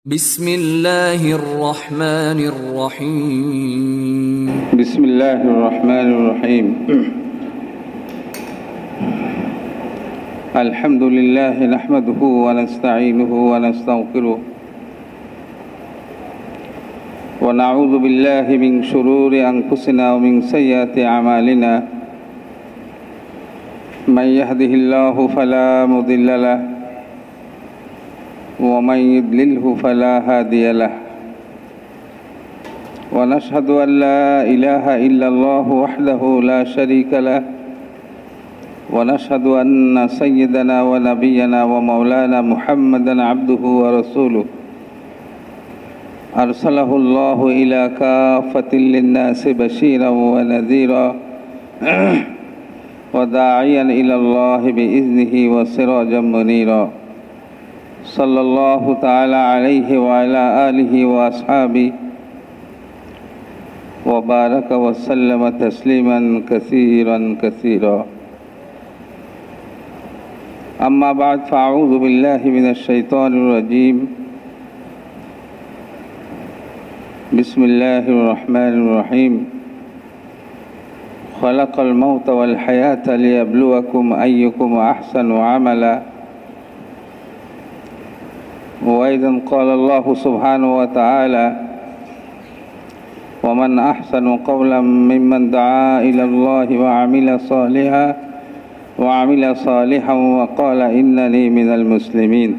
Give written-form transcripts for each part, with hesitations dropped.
بسم الله الرحمن الرحيم بسم الله الرحمن الرحيم الحمد لله نحمده ونستعينه ونستغفره ونعوذ بالله من شرور أنفسنا ومن سيئات أعمالنا من يهده الله فلا مضل له ومن يضلله فلا هادي له ونشهد أن لا إله إلا الله وحده لا شريك له ونشهد أن سيدنا ونبينا ومولانا محمدا عبده ورسوله أرسله الله إلى كافة للناس بشيرا ونذيرا وداعيا إلى الله بإذنه وسراجا منيرا صلى الله تعالى عليه وعلى آله وأصحابه وبارك وسلم تسليما كثيرا كثيرا أما بعد فأعوذ بالله من الشيطان الرجيم بسم الله الرحمن الرحيم خلق الموت والحياة ليبلوكم أيكم أحسن عملا وأيضا قال الله سبحانه وتعالى ومن أحسن قولا ممن دعا إلى الله وعمل صالحا وقال إنني من المسلمين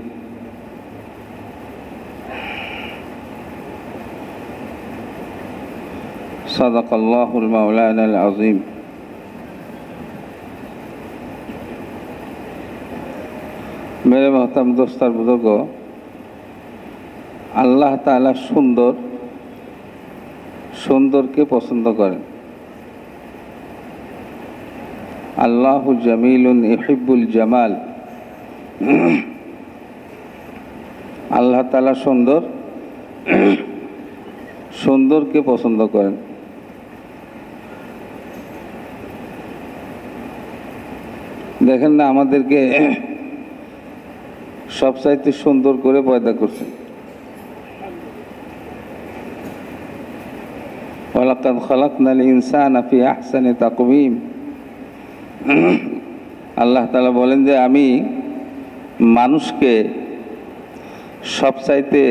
صدق الله المولانا العظيم मेरे मोहतरम दोस्त और बुजुर्गो আল্লাহ তাআলা সুন্দরকে পছন্দ করেন। আল্লাহু জামিলুন ইউহিব্বুল জামাল। আল্লাহ তাআলা সুন্দরকে পছন্দ করেন। দেখেন না, আমাদেরকে সবচাইতে সুন্দর করে পয়দা করছেন। ওয়ালাকাদ খালাকনাল ইনসানা ফি আহসানি তাকওয়িম। আল্লাহ তাআলা বলেন যে আমি মানুষকে সবচাইতে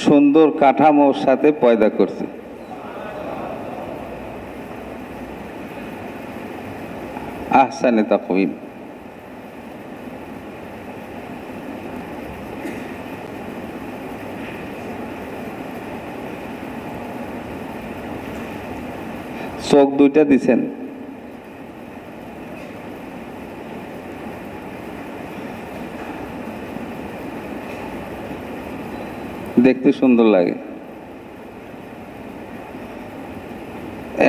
সুন্দর কাঠামোর সাথে পয়দা করছি। আহসানি তাকওয়িম। চোখ দুইটা দিছেন, দেখতে সুন্দর লাগে।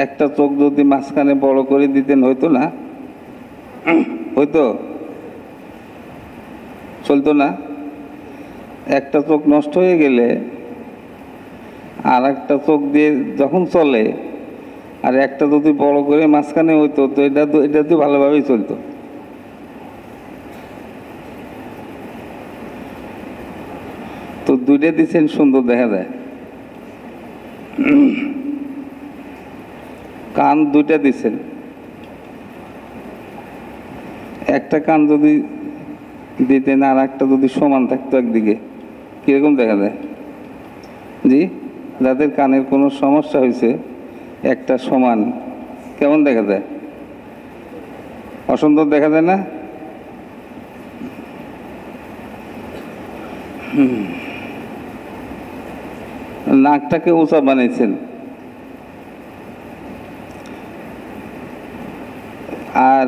একটা চোখ যদি মাঝখানে বড় করে দিতেন হইতো না? হইতো? চলতো না? একটা চোখ নষ্ট হয়ে গেলে আর একটা চোখ দিয়ে যখন চলে, আর একটা যদি বড় করে মাঝখানে হইতো তো এটা তো ভালোভাবেই চলতো। তো দুইটা দিচ্ছেন, সুন্দর দেখা যায়। কান দুইটা দিচ্ছেন, একটা কান যদি দিতেন আর একটা যদি সমান থাকতো একদিকে, কিরকম দেখা যায়? জি, যাদের কানের কোনো সমস্যা হয়েছে একটা সমান, কেমন দেখা যায়? অসুন্দর দেখা যায় না? নাকটাকে উঁচা বানিয়েছেন, আর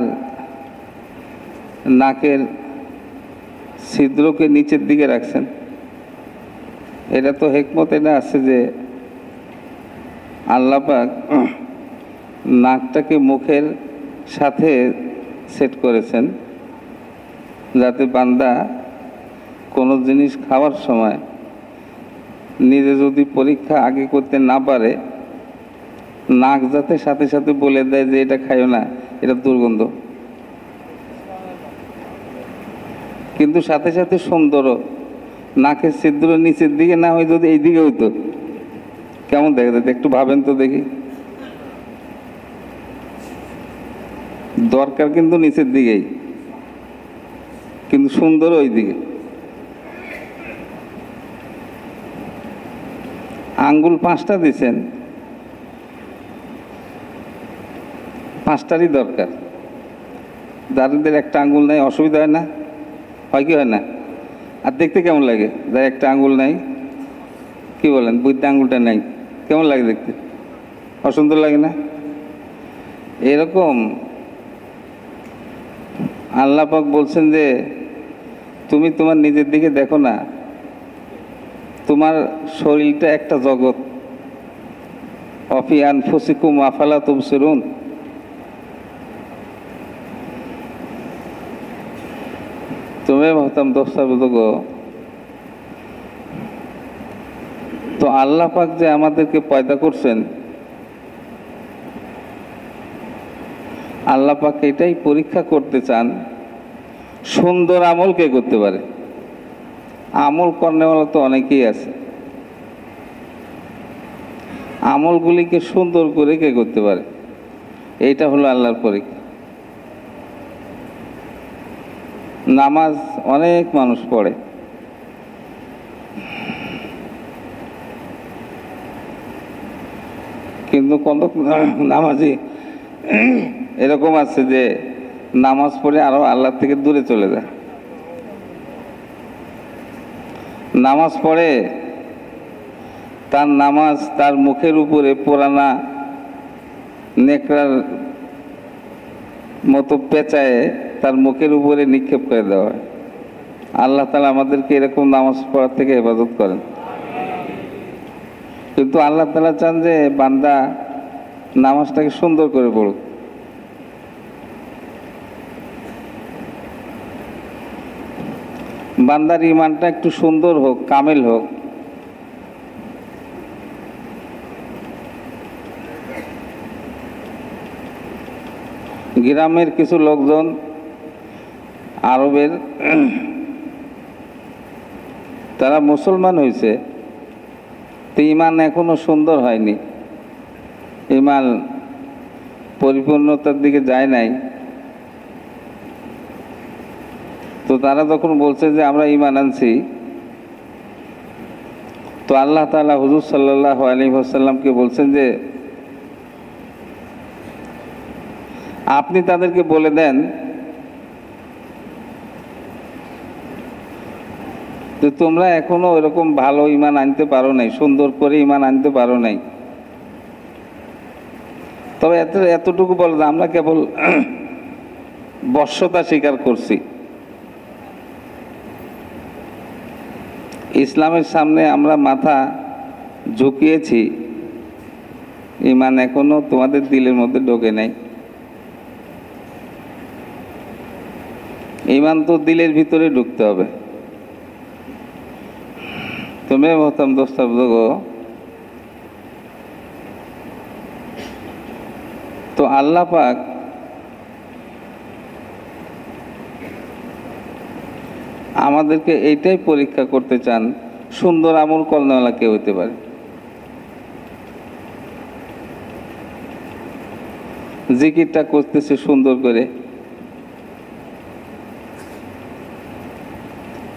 নাকের ছিদ্রকে নিচের দিকে রাখছেন। এটা তো হিকমত এটা আছে যে আল্লাহ পাক নাকটাকে মুখের সাথে সেট করেছেন, যাতে বান্দা কোনো জিনিস খাওয়ার সময় নিজে যদি পরীক্ষা আগে করতে না পারে, নাক যাতে সাথে সাথে বলে দেয় যে এটা খাইও না, এটা দুর্গন্ধ। কিন্তু সাথে সাথে সুন্দরও নাকের ছিদ্র নিচের দিকে না হয় যদি এই দিকে হইতো কেমন দেখা যেত? একটু ভাবেন তো দেখি। দরকার কিন্তু নিচের দিকেই, কিন্তু সুন্দর ওই দিকে। আঙ্গুল 5টা দিছেন, 5টারই দরকার। যাদের একটা আঙ্গুল নাই অসুবিধা হয় না? হয় কি হয় না? আর দেখতে কেমন লাগে যার একটা আঙ্গুল নাই? কি বলেন, বুদ্ধ আঙ্গুলটা নাই, কেমন লাগে দেখতে? অসুন্দর লাগে না? এরকম আল্লাহ পাক বলছেন যে তুমি তোমার নিজের দিকে দেখো না, তোমার শরীরটা একটা জগৎ। অফি আনফুসিকুম আফালা তুবসিরুন। তুমি ভাবতাম দোস্তা বুঝো, তো আল্লাহ পাক যে আমাদেরকে পয়দা করছেন, আল্লাহ পাক এটাই পরীক্ষা করতে চান সুন্দর আমল কে করতে পারে। আমল করনেওয়ালা তো অনেকেই আছে, আমলগুলিকে সুন্দর করে কে করতে পারে, এইটা হলো আল্লাহর পরীক্ষা। নামাজ অনেক মানুষ পড়ে, কিন্তু কত নামাজি এরকম আছে যে নামাজ পড়ে আরো আল্লাহ থেকে দূরে চলে যায়। নামাজ পড়ে, তার নামাজ তার মুখের উপরে পুরানা নেকড়ার মতো পেঁচায় তার মুখের উপরে নিক্ষেপ করে দেওয়া হয়। আল্লাহ তাআলা আমাদেরকে এরকম নামাজ পড়ার থেকে হেফাজত করেন। কিন্তু আল্লাহ তাআলা চান যে বান্দা নামাজটাকে সুন্দর করে পড়ুক। বান্দার ইমানটা একটু সুন্দর হোক, কামেল হোক। গ্রামের কিছু লোকজন আরবের, তারা মুসলমান হয়েছে, তো ইমান এখনো সুন্দর হয়নি, ইমান পরিপূর্ণতার দিকে যায় নাই। তো তারা যখন বলছে যে আমরা ইমান আনছি, তো আল্লাহ তাআলা হুজুর সাল্লাল্লাহু আলাইহি ওয়াসাল্লামকে বলছেন যে আপনি তাদেরকে বলে দেন যে তোমরা এখনো ওইরকম ভালো ইমান আনতে পারো নাই, সুন্দর করে ইমান আনতে পারো নাই। তবে এতটুকু বলে যে আমরা কেবল বশ্যতা স্বীকার করছি, ইসলামের সামনে আমরা মাথা ঝুঁকিয়েছি, ইমান এখনো তোমাদের দিলের মধ্যে ঢোকে নাই। ইমান তো দিলের ভিতরে ঢুকতে হবে। তুমি মহতারাম দোস্ত বুজুর্গ, তো আল্লাহ পাক আমাদেরকে এইটাই পরীক্ষা করতে চান সুন্দর আমল করনেওয়ালা কে হইতে পারে। জিকিরটা করতেছে সুন্দর করে,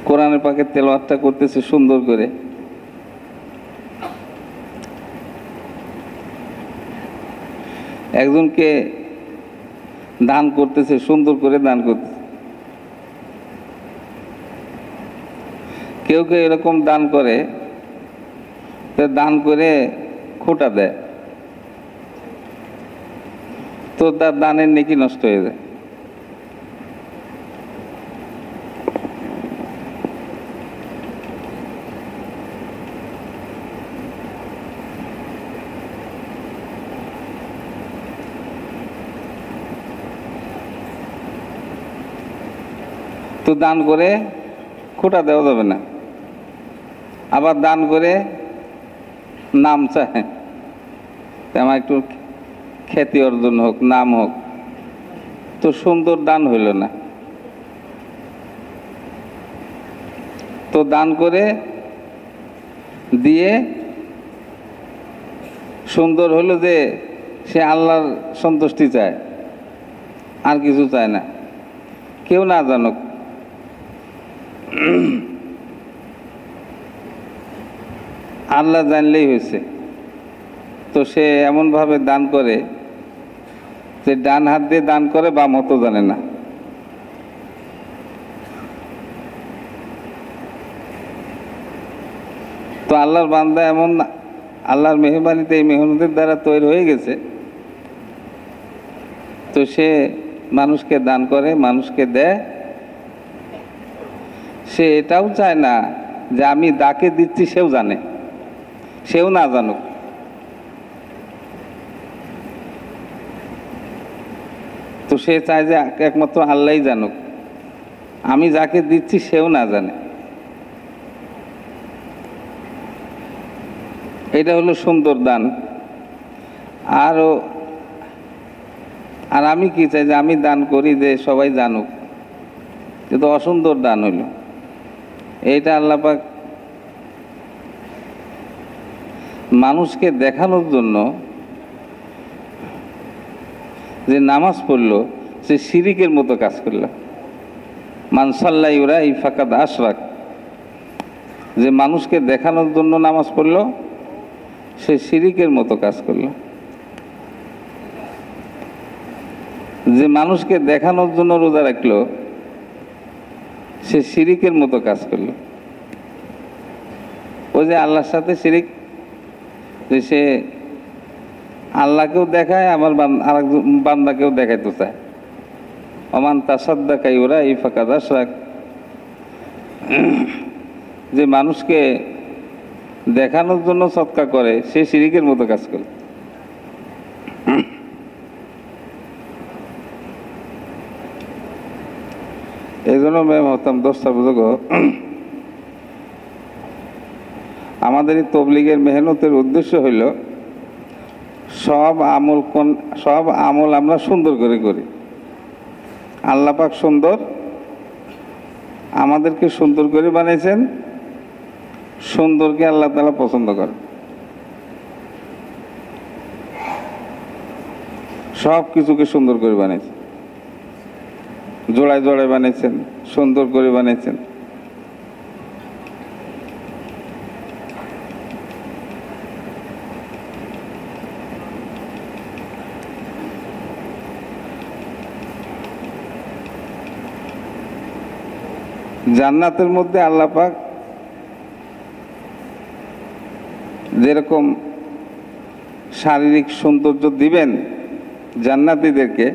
কোরআনের পাকের তেলাওয়াতটা করতেছে সুন্দর করে, একজনকে দান করতেছে সুন্দর করে দান করতেছে। কেউ কেউ এরকম দান করে, দান করে খোঁটা দেয়, তো তার দানের নেকি নষ্ট হয়ে যায়। তো দান করে খোঁটা দেওয়া যাবে না, আবার দান করে নাম চায়, আমার একটু খ্যাতি অর্জন হোক, নাম হোক, তো সুন্দর দান হইল না। তো দান করে দিয়ে সুন্দর হলো যে সে আল্লাহর সন্তুষ্টি চায়, আর কিছু চায় না, কেউ না জানুক। আল্লাহ জানলেই হয়েছে। তো সে এমনভাবে দান করে যে ডান হাত দিয়ে দান করে, বাম হাতও জানে না। তো আল্লাহর বান্দা এমন, আল্লাহর মেহরবানিতে এই মেহনতের দ্বারা তৈরি হয়ে গেছে, তো সে মানুষকে দান করে, মানুষকে দেয়। সে এটাও চায় না যে আমি যাকে দিচ্ছি সেও জানে, সেও না জানুক। তো সে চায় যে একমাত্র আল্লাহই জানুক, আমি যাকে দিচ্ছি সেও না জানে। এটা হলো সুন্দর দান। আর আমি কি চাই যে আমি দান করি যে সবাই জানুক, কিন্তু অসুন্দর দান হইল। এইটা আল্লাহ পাক মানুষকে দেখানোর জন্য যে নামাজ পড়লো, সে শিরিকের মতো কাজ করল। মান সাল্লা ইউরাই ফাকাদ আশরাক, যে মানুষকে দেখানোর জন্য নামাজ পড়লো, সে শিরিকের মতো কাজ করল। যে মানুষকে দেখানোর জন্য রোজা রাখলো, সে শিরিকের মতো কাজ করলো। ওই যে আল্লাহর সাথে শিরিক, যে সে আল্লাহকেও দেখায়, আবার আরেকজন বান্দাকেও দেখাইতে চায়। ওমান তাসাদ্দাকা ইউরাই ফাকাদ আশরাক, যে মানুষকে দেখানোর জন্য সৎকা করে, সে শিরিকের মতো কাজ করে। এই জন্য ম্যাম হতাম দোস্তা বুঝো, আমাদের এই তবলিগের মেহনতের উদ্দেশ্য হইল সব আমল আমরা সুন্দর করে করি। আল্লাহ পাক সুন্দর, আমাদেরকে সুন্দর করে বানাইছেন, সুন্দরকে আল্লাহ তাআলা পছন্দ করে। সব কিছুকে সুন্দর করে বানাইছেন, জোড়ায় জোড়ায় বানিয়েছেন, সুন্দর করে বানিয়েছেন। জান্নাতের মধ্যে আল্লাহ পাক যেরকম শারীরিক সৌন্দর্য দিবেন জান্নাতীদেরকে,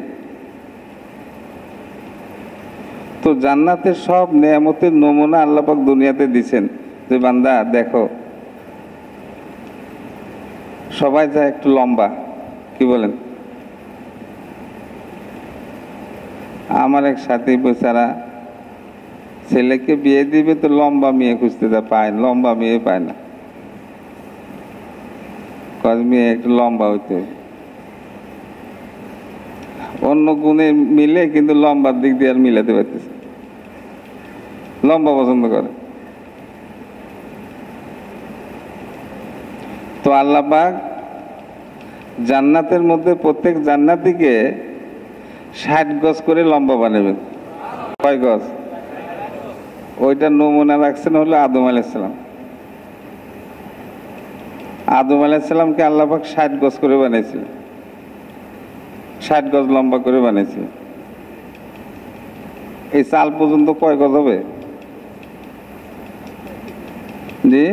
তো জান্নাতের সব নেয়ামতের নমুনা আল্লাহ পাক দুনিয়াতে দিছেন। যে বান্দা দেখো, সবাই যায় একটু লম্বা, কি বলেন? আমার এক সাথী বেচারা ছেলেকে বিয়ে দিবে, তো লম্বা মেয়ে খুঁজতে পায়, লম্বা মেয়ে পায় না। মেয়ে একটু লম্বা হইতে, অন্য গুণে মিলে, কিন্তু লম্বার দিক দিয়ে আর মিলাতে পারতেছে, লম্বা পছন্দ করে। তো আল্লাহ পাক জান্নাতের মধ্যে প্রত্যেক জান্নাতীকে 60 গজ করে লম্বা বানাবেন। কয় গজ? ওইটা নমুনা রাখছেন হলো আদম আলাইহিস সালাম। আদম আলাইহিস সালামকে আল্লাহ পাক 60 গজ করে বানাইছিলেন, 60 গজ লম্বা করে বানাইছিলেন। এই চাল পর্যন্ত কয় গজ হবে? জি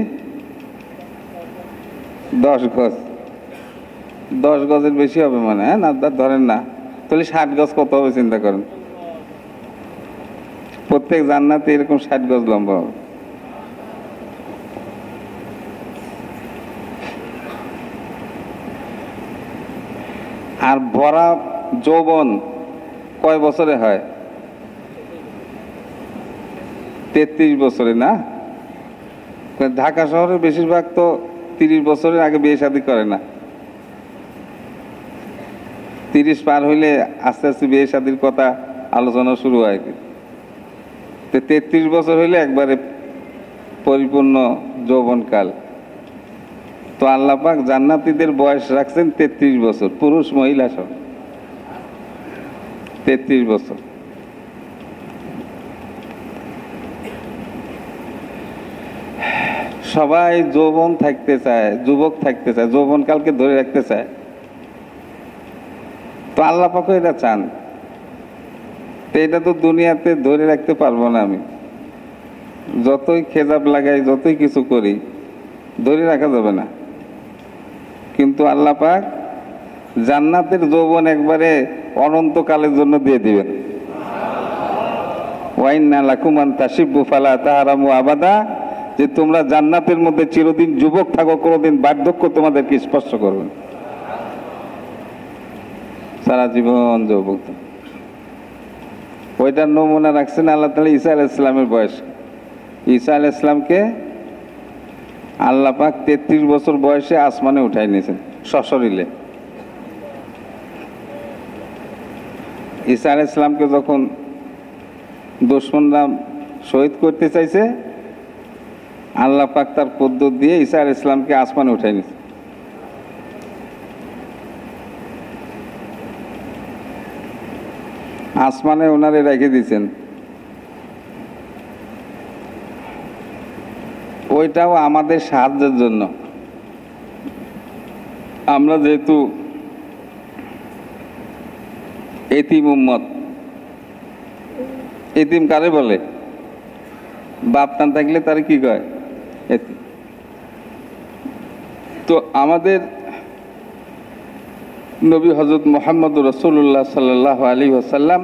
10 গজ। 10 গজের বেশি হবে মানে, হ্যাঁ না ধরেন না, তাহলে 60 গজ কত হবে চিন্তা করেন। প্রত্যেক জান্নাতে এরকম 60 গজ লম্বা হবে। আর ভরা যৌবন কয় বছরে হয়? 33 বছরে না? ঢাকা শহরের বেশিরভাগ তো 30 বছরের আগে বিয়ে শাদী করে না। 30 পার হইলে আস্তে আস্তে বিয়ে শাদীর কথা আলোচনা শুরু হয়। 33 বছর হইলে একবারে পরিপূর্ণ যৌবনকাল। তো আল্লাহ পাক জান্নাতীদের বয়স রাখছেন 33 বছর, পুরুষ মহিলা সব 33 বছর। সবাই যৌবন থাকতে চায়, যুবক থাকতে চায়, যৌবনকালকে ধরে রাখতে চায়। তো আল্লাহ পাক এটা চান। তো এটা তো দুনিয়াতে ধরে রাখতে পারবো না আমি, যতই খেজাব লাগাই, যতই কিছু করি, ধরে রাখা যাবে না। কিন্তু আল্লাহ পাক জান্নাতের যৌবন একবারে অনন্তকালের জন্য দিয়ে দিবেন। ওয়াইন্না লাকুম আন তাশিব্বু ফালা তাহারামু আবাদা, যে তোমরা জান্নাতের মধ্যে চিরদিন যুবক থাকো, কোনোদিন বার্ধক্য তোমাদেরকে স্পর্শ করবে না, সারা জীবন যুবক। ওইটার নমুনা রাখছেন আল্লাহ তাআলা ঈসা আলাইহিস সালামের বয়স। ঈসা আলাইহিস সালামকে আল্লাহ পাক 33 বছর বয়সে আসমানে উঠাই নিয়েছেন সশরীরে। ঈসা আলাইহিস সালামকে যখন দুশমনরা শহীদ করতে চাইছে, আল্লাহ পাক তার কুদরত দিয়ে ঈসা আলাইহিস সালামকে আসমানে উঠাই নিয়েছে। আসমানে ওনারে রেখে দিয়েছেন। ওইটাও আমাদের সাহায্যের জন্য। আমরা যেহেতু এতিম উম্মত, এতিম কারে বলে? বাপ না থাকলে তার কি কয়? এতিম। তো আমাদের নবী হযরত মুহাম্মদ রাসূলুল্লাহ সাল্লাল্লাহু আলাইহি ওয়াসাল্লাম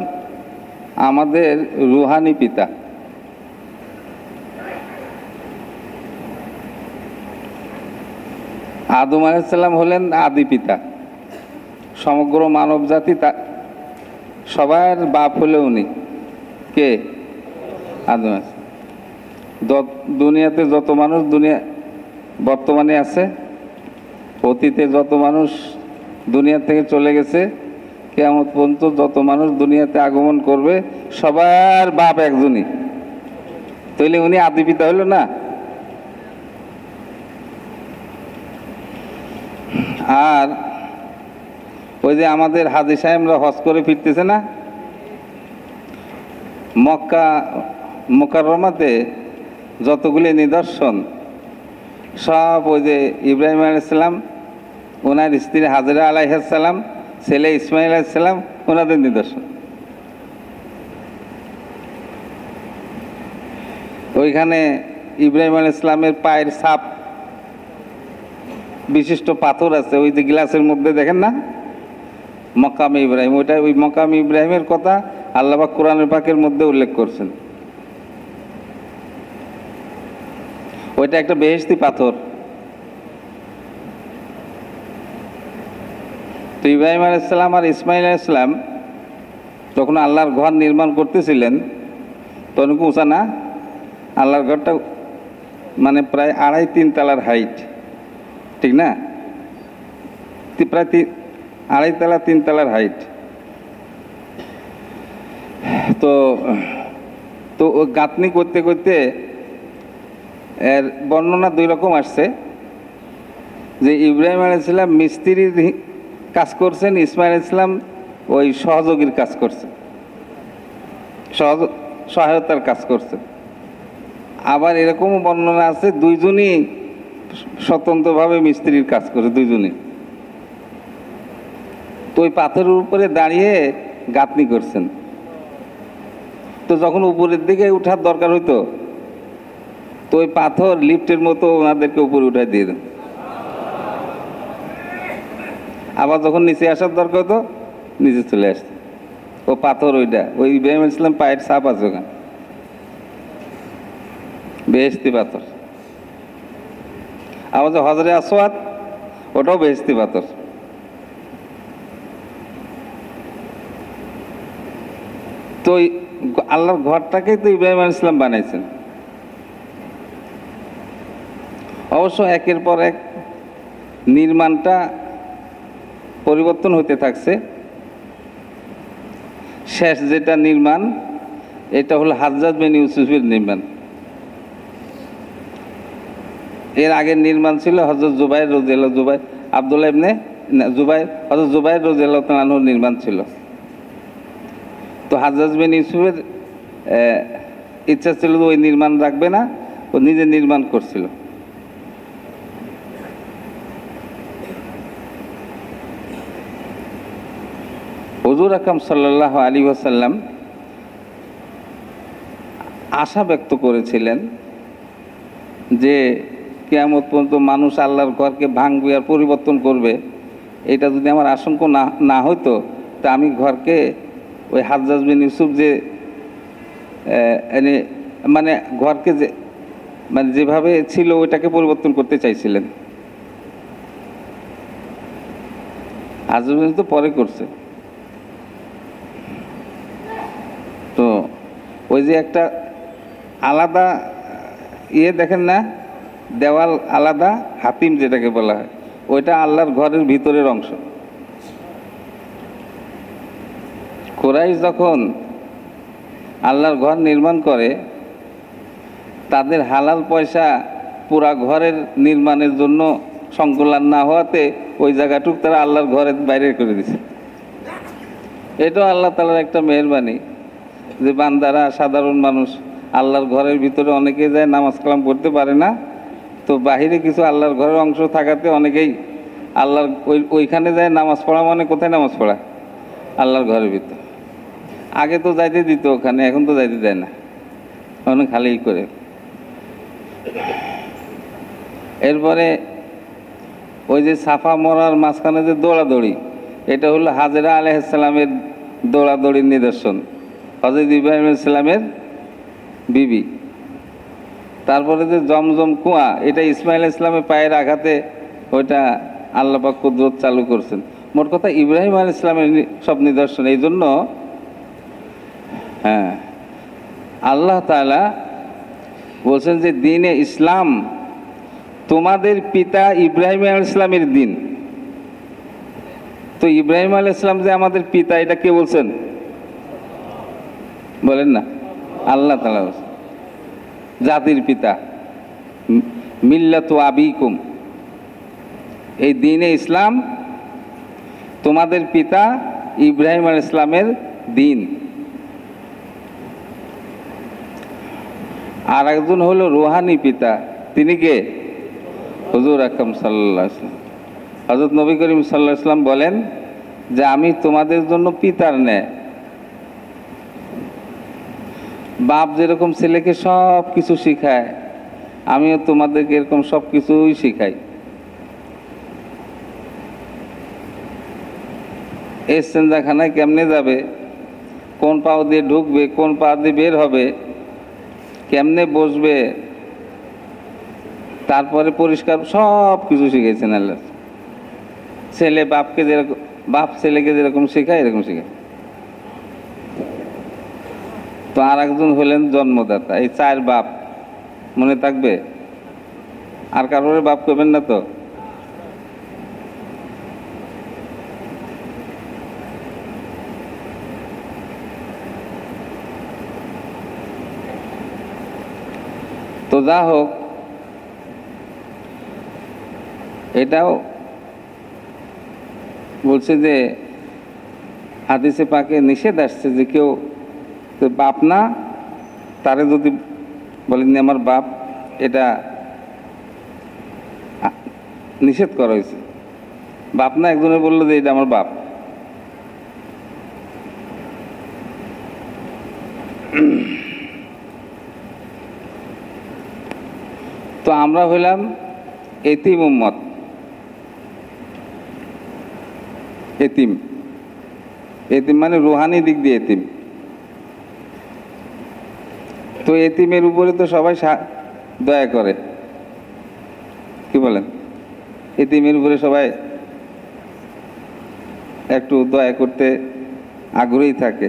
আমাদের রুহানি পিতা। আদম আলাইহিস সালাম হলেন আদি পিতা। সমগ্র মানব জাতি সবার বাপ হলে উনি কে? আদম। দুনিয়াতে যত মানুষ বর্তমানে আছে, অতীতে যত মানুষ দুনিয়া থেকে চলে গেছে, কিয়ামত পর্যন্ত যত মানুষ দুনিয়াতে আগমন করবে, সবার বাপ একজনই। তাইলে উনি আদি পিতা হইল না? আর ওই যে আমাদের হাজী সাহেবরা হজ করে ফিরতেছে না, মক্কা মুকাররমাতে যতগুলি নিদর্শন, সব ওই যে ইব্রাহিম আলাইহিস সালাম, ওনার স্ত্রী হাজরা আলাইহিস সালাম, ছেলে ইসমাইল আলাইহিস সালাম, ওনাদের নিদর্শন। ওইখানে ইব্রাহিম আলাইহিস সালামের পায়ের ছাপ বিশিষ্ট পাথর আছে, ওই যে গ্লাসের মধ্যে দেখেন না, মকামে ইব্রাহিম। ওইটা ওই মকামে ইব্রাহিমের কথা আল্লাহ পাক কোরআনের পাকের মধ্যে উল্লেখ করছেন। ওইটা একটা বেহেশতি পাথর। তো ইব্রাহিম আলাইহিস সালাম আর ইসমাইল আলাইহিস সালাম যখন আল্লাহর ঘর নির্মাণ করতেছিলেন, তখন উঁচা না, আল্লাহর ঘরটা মানে প্রায় 2.5-3 তলার হাইট, ঠিক না? প্রায় 2.5 তলা 3 তলার হাইট। তো তো গাঁথনি করতে করতে এর বর্ণনা 2 রকম আসছে, যে ইব্রাহিম আলাইহিস সালাম মিস্ত্রির কাজ করছেন, ইসমাইল আলাইহিস সালাম ওই সহযোগীর কাজ করছেন, সহায়তার কাজ করছেন। আবার এরকমও বর্ণনা আছে দুইজনই স্বতন্ত্রভাবে মিস্ত্রির কাজ করে, দুইজনই। তো ওই পাথরের উপরে দাঁড়িয়ে গাঁথনি করছেন। তো যখন উপরের দিকে উঠার দরকার হইতো, তো ওই পাথর লিফটের মতো ওনাদেরকে উপরে উঠাই দিয়ে দেন। আবার যখন নিচে আসার দরকার হতো, নিচে চলে আসতো। ও পাথর ওইটা, ওই ইব্রাহিম আলাইহিস সালাম পায়ের ছাপ আছে ওখানে, বেহেশতি পাথর। আবার যে হজরে আসওয়াদ, ওটাও বেহেশতি পাথর। তো আল্লাহর ঘরটাকেই তো ইব্রাহিম আলাইহিস সালাম বানাইছেন। অবশ্য একের পর এক নির্মাণটা পরিবর্তন হতে থাকছে। শেষ যেটা নির্মাণ, এটা হলো হাজ্জাজ বিন ইউসুফের নির্মাণ। এর আগের নির্মাণ ছিল হযরত জুবাইর রাদিয়াল্লাহু জুবাইর আব্দুল্লাহ ইবনে জুবাইর হযরত জুবাইর রাদিয়াল্লাহু তাআলা আনহুর নির্মাণ ছিল। তো হাজ্জাজ বিন ইউসুফের ইচ্ছা ছিল ওই নির্মাণ রাখবে না, ও নিজে নির্মাণ করছিল। হুজুর আকরাম সাল্লাল্লাহু আলাইহি ওয়াসাল্লাম আশা ব্যক্ত করেছিলেন যে কিয়ামত পর্যন্ত মানুষ আল্লাহর ঘরকে ভাঙবে আর পরিবর্তন করবে। এটা যদি আমার আশঙ্কা না হতো, তা আমি ঘরকে ওই হাজ্জাজ বিন ইউসুফ যে মানে ঘরকে যে মানে যেভাবে ছিল ওইটাকে পরিবর্তন করতে চাইছিলেন। হাজ্জাজ বিন তো পরে করছে। তো ওই যে একটা আলাদা দেখেন না, দেওয়াল আলাদা, হাতিম যেটাকে বলা হয়, ওইটা আল্লাহর ঘরের ভিতরের অংশ। কুরাইশ যখন আল্লাহর ঘর নির্মাণ করে, তাদের হালাল পয়সা পুরা ঘরের নির্মাণের জন্য সংকুলান না হওয়াতে ওই জায়গাটুক তারা আল্লাহর ঘরের বাইরে করে দিছে। এটাও আল্লাহ তাআলার একটা মেহেরবানি যে বান্দারা, সাধারণ মানুষ আল্লাহর ঘরের ভিতরে অনেকে যায় নামাজ কালাম পড়তে পারে না, তো বাহিরে কিছু আল্লাহর ঘরের অংশ থাকাতে অনেকেই আল্লাহর ওইখানে যায় নামাজ পড়া। মানে কোথায় নামাজ পড়া? আল্লাহর ঘরের ভিতর। আগে তো যাইতে দিত ওখানে, এখন তো যাইতে দেয় না, অনেক খালি করে। এরপরে ওই যে সাফা মরার মাঝখানে যে দৌড়াদৌড়ি, এটা হলো হাজেরা আলাইহিস সালামের দৌড়াদৌড়ির নিদর্শন, হযরত ইব্রাহিম আলাইহিস সালামের বিবি। তারপরে যে জমজম কুয়া, এটা ইসমাইল ইসলামের পায়ের আঘাতে ওইটা আল্লাহ পাক কুদরত চালু করছেন। মোট কথা ইব্রাহিম আলাইহিস সালামের সব নিদর্শন। এই জন্য আল্লাহ তাআলা বলছেন যে দ্বীনে ইসলাম তোমাদের পিতা ইব্রাহিম আলাইহিস সালামের দিন। তো ইব্রাহিম আলাইহিস সালাম যে আমাদের পিতা, এটা কে বলছেন? বলেন না, আল্লাহ তাআলা বলছেন জাতির পিতা, মিল্লাতু আবিকুম। এই দ্বীনে ইসলাম তোমাদের পিতা ইব্রাহিম আলাইহিস সালামের দিন। আর একজন হলো রুহানি পিতা, তিনি কে? হুজুর আকরাম সাল্লাল্লাহু আলাইহি ওয়াসাল্লাম। হযরত নবী করিম সাল্লাল্লাহু আলাইহি ওয়াসাল্লাম বলেন যে আমি তোমাদের জন্য পিতার ন্যায়। বাপ যেরকম ছেলেকে সব কিছু শিখায়, আমিও তোমাদেরকে এরকম সব কিছুই শিখাই। এস্তেঞ্জাখানায় কেমনে যাবে, কোন পাও দিয়ে ঢুকবে, কোন পা দিয়ে বের হবে, কেমনে বসবে, তারপরে পরিষ্কার, সব কিছু শিখেছেন আল্লাহ। ছেলে বাপকে যেরকম, বাপ ছেলেকে যেরকম শেখায় এরকম শেখায়। তো আর একজন হলেন জন্মদাতা। এই চার বাপ মনে থাকবে? আর কারোর বাপ করবেন না তো? তো যা হোক, এটাও বলছে যে হাদিসে পাকে নিষেধ আসছে যে কেউ বাপ না, তারে যদি বলেন আমার বাপ, এটা নিষেধ করা হয়েছে। বাপ না একজনে বললো যে এটা আমার বাপ। তো আমরা হইলাম এতিম উম্মত। এতিম, এতিম মানে রুহানি দিক দিয়ে এতিম। তো এতিমের উপরে তো সবাই দয়া করে, কি বলেন? এতিমের উপরে সবাই একটু দয়া করতে আগ্রহী থাকে।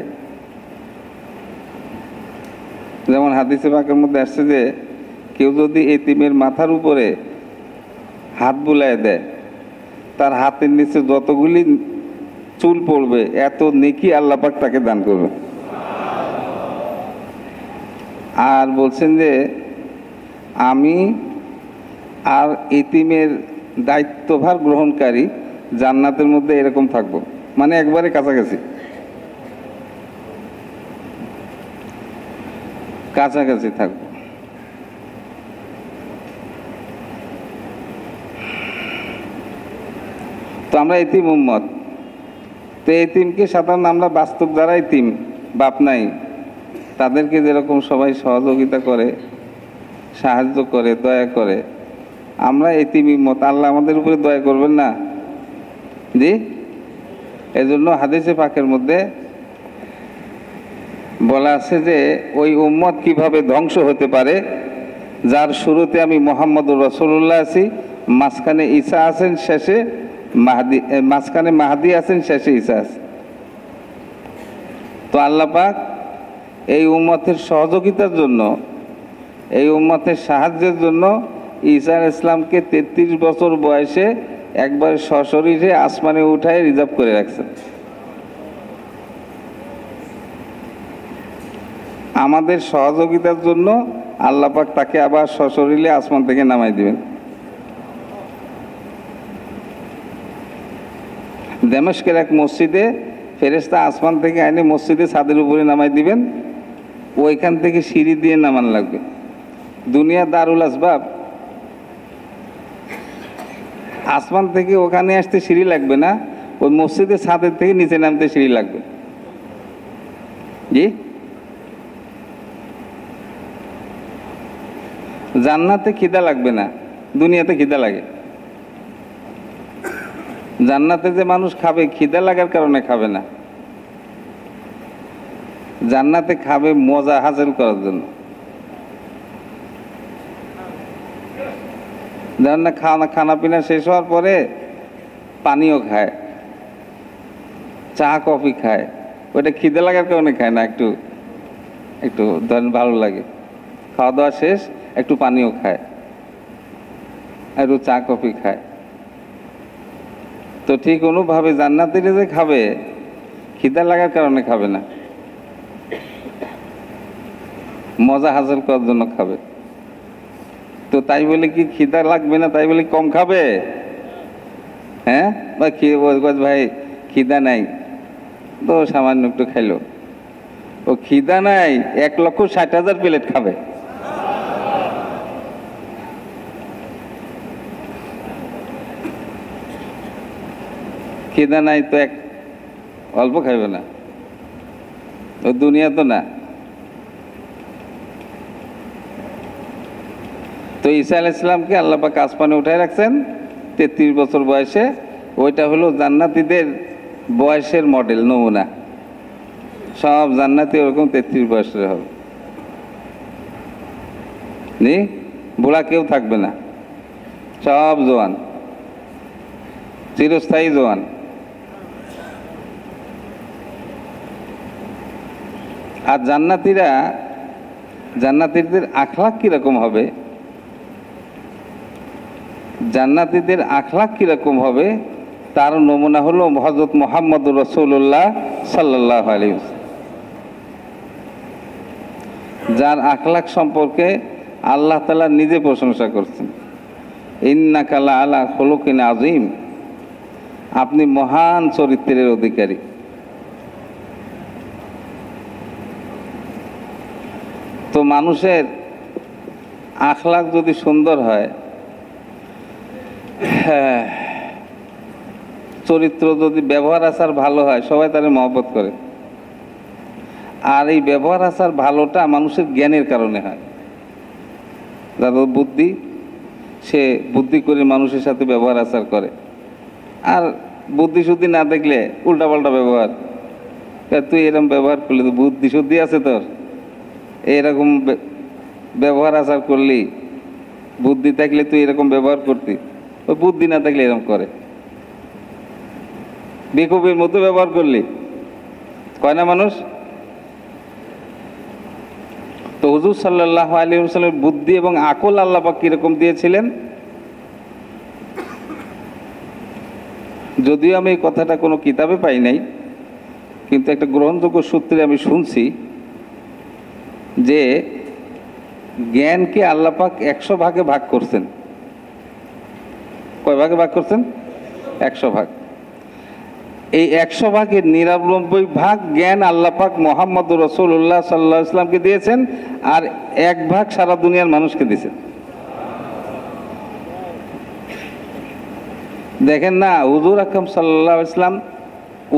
যেমন হাদিসে পাকের মধ্যে আসছে যে কেউ যদি এতিমের মাথার উপরে হাত বুলায় দেয়, তার হাতের নিচে যতগুলি চুল পড়বে এত নেকি আল্লাহ পাক তাকে দান করবে। আর বলছেন যে আমি আর এতিমের দায়িত্বভার গ্রহণকারী জান্নাতের মধ্যে এরকম থাকবো, মানে একবারে কাছাকাছি কাছাকাছি থাকবো। তো আমরা এতিম উম্মত, তো এতিমকে সাধারণ আমরা বাস্তব যারা এতিম, বাপ নাই, তাদেরকে যেরকম সবাই সহযোগিতা করে, সাহায্য করে, দয়া করে, আমরা এতিম উম্মত, আল্লাহ আমাদের উপরে দয়া করবেন না? জি, এজন্য হাদিসে পাকের মধ্যে বলা আছে যে ওই উম্মত কিভাবে ধ্বংস হতে পারে, যার শুরুতে আমি মুহাম্মদুর রাসূলুল্লাহ আছি, মাঝখানে ঈসা আছেন, শেষে মাহদি, মাঝখানে মাহদি আছেন, শেষে ঈসা আছে। তো আল্লাহ পাক এই উম্মতের সহযোগিতার জন্য, এই উম্মতের সাহায্যের জন্য ঈসা আলাইহিস সালামকে 33 বছর বয়সে একবার সশরীরে আসমানে উঠায় রিজার্ভ করে রাখছেন। আমাদের সহযোগিতার জন্য আল্লাহ পাক তাকে আবার সশরীরে আসমান থেকে নামাই দিবেন। দামেস্কের এক মসজিদে ফেরেশতা আসমান থেকে আইনে মসজিদে ছাদের উপরে নামাই দিবেন, ওইখান থেকে সিঁড়ি দিয়ে নামান লাগবে। দুনিয়া দারুল আসবাব, আসমান থেকে ওখানে আসতে সিঁড়ি লাগবে না, ওই মসজিদের ছাদের থেকে নিচে নামতে সিঁড়ি লাগবে। জি, জান্নাতে খিদা লাগবে না, দুনিয়াতে খিদা লাগে। জান্নাতে যে মানুষ খাবে খিদা লাগার কারণে খাবে না, জান্নাতে খাবে মজা হাসিল করার জন্য। জান্নাত খানা পিনা শেষ হওয়ার পরে পানিও খায়, চা কফি খায়, ওইটা খিদে লাগার কারণে খায় না, একটু একটু ধরেন ভালো লাগে, খাওয়া দাওয়া শেষ একটু পানিও খায়, একটু চা কফি খায়। তো ঠিক অনুভাবে জান্নাতীরা যে খাবে খিদা লাগার কারণে খাবে না, মজা হাসিল করার জন্য খাবে। তো তাই বলে কি খিদা লাগবে না, তাই বলে কম খাবে? হ্যাঁ, বা ভাই খিদা নাই, তো সামান্য একটু খাইলো। ও খিদা নাই 1,60,000 প্লেট খাবে। খিদা নাই তো অল্প খাইবে না, ও দুনিয়া তো না। তো ঈসা আলাইহিস সালামকে আল্লাহ পাক আসমানে উঠায় রাখছেন 33 বছর বয়সে। ওইটা হলো জান্নাতীদের বয়সের মডেল, নমুনা। সব জান্নাতি ওরকম 33 বয়সের হবে, নি বুড়া কেউ থাকবে না, সব জোয়ান, চিরস্থায়ী জোয়ান। আর জান্নাতীদের আখলাক কিরকম হবে, জান্নাতীদের আখলাক কিরকম হবে তার নমুনা হলো হযরত মুহাম্মদুর রাসূলুল্লাহ সাল্লাল্লাহু আলাইহি ওয়াসাল্লাম, যার আখলাক সম্পর্কে আল্লাহ তাআলা নিজে প্রশংসা করছেন, ইন্নাকা লাআলা খুলুকিন আযীম, আপনি মহান চরিত্রের অধিকারী। তো মানুষের আখলাক যদি সুন্দর হয়, চরিত্র যদি ব্যবহার আচার ভালো হয়, সবাই তারে মহব্বত করে। আর এই ব্যবহার আচার ভালোটা মানুষের জ্ঞানের কারণে হয়। যার বুদ্ধি, সে বুদ্ধি করে মানুষের সাথে ব্যবহার আচার করে। আর বুদ্ধি শুদ্ধি না দেখলে উল্টাপাল্টা ব্যবহার, তুই এরকম ব্যবহার করলি তো বুদ্ধি শুদ্ধি আছে তোর, এরকম ব্যবহার আচার করলি, বুদ্ধি থাকলে তুই এরকম ব্যবহার করতি, ওই বুদ্ধি না থাকলে এরকম করে, বেকুবের মতো ব্যবহার করলি, কয় না মানুষ। তো হুজুর সাল্লাল্লাহু আলাইহি ওয়াসাল্লামের বুদ্ধি এবং আকল আল্লাহ পাক কিরকম দিয়েছিলেন, যদিও আমি এই কথাটা কোনো কিতাবে পাই নাই, কিন্তু একটা গ্রহণযোগ্য সূত্রে আমি শুনছি যে জ্ঞানকে আল্লাহ পাক 100 ভাগে ভাগ করছেন। কয় ভাগে ভাগ করছেন? 100 ভাগ। এই 100 ভাগের 99 ভাগ জ্ঞান আল্লাহ পাক মুহাম্মদুর রাসূলুল্লাহ সাল্লাল্লাহু আলাইহি ওয়াসাল্লামকে দিয়েছেন, আর 1 ভাগ সারা দুনিয়ার মানুষকে দিয়েছেন। দেখেন না, হুজুর আকরাম সাল্লাল্লাহু আলাইহি ওয়াসাল্লাম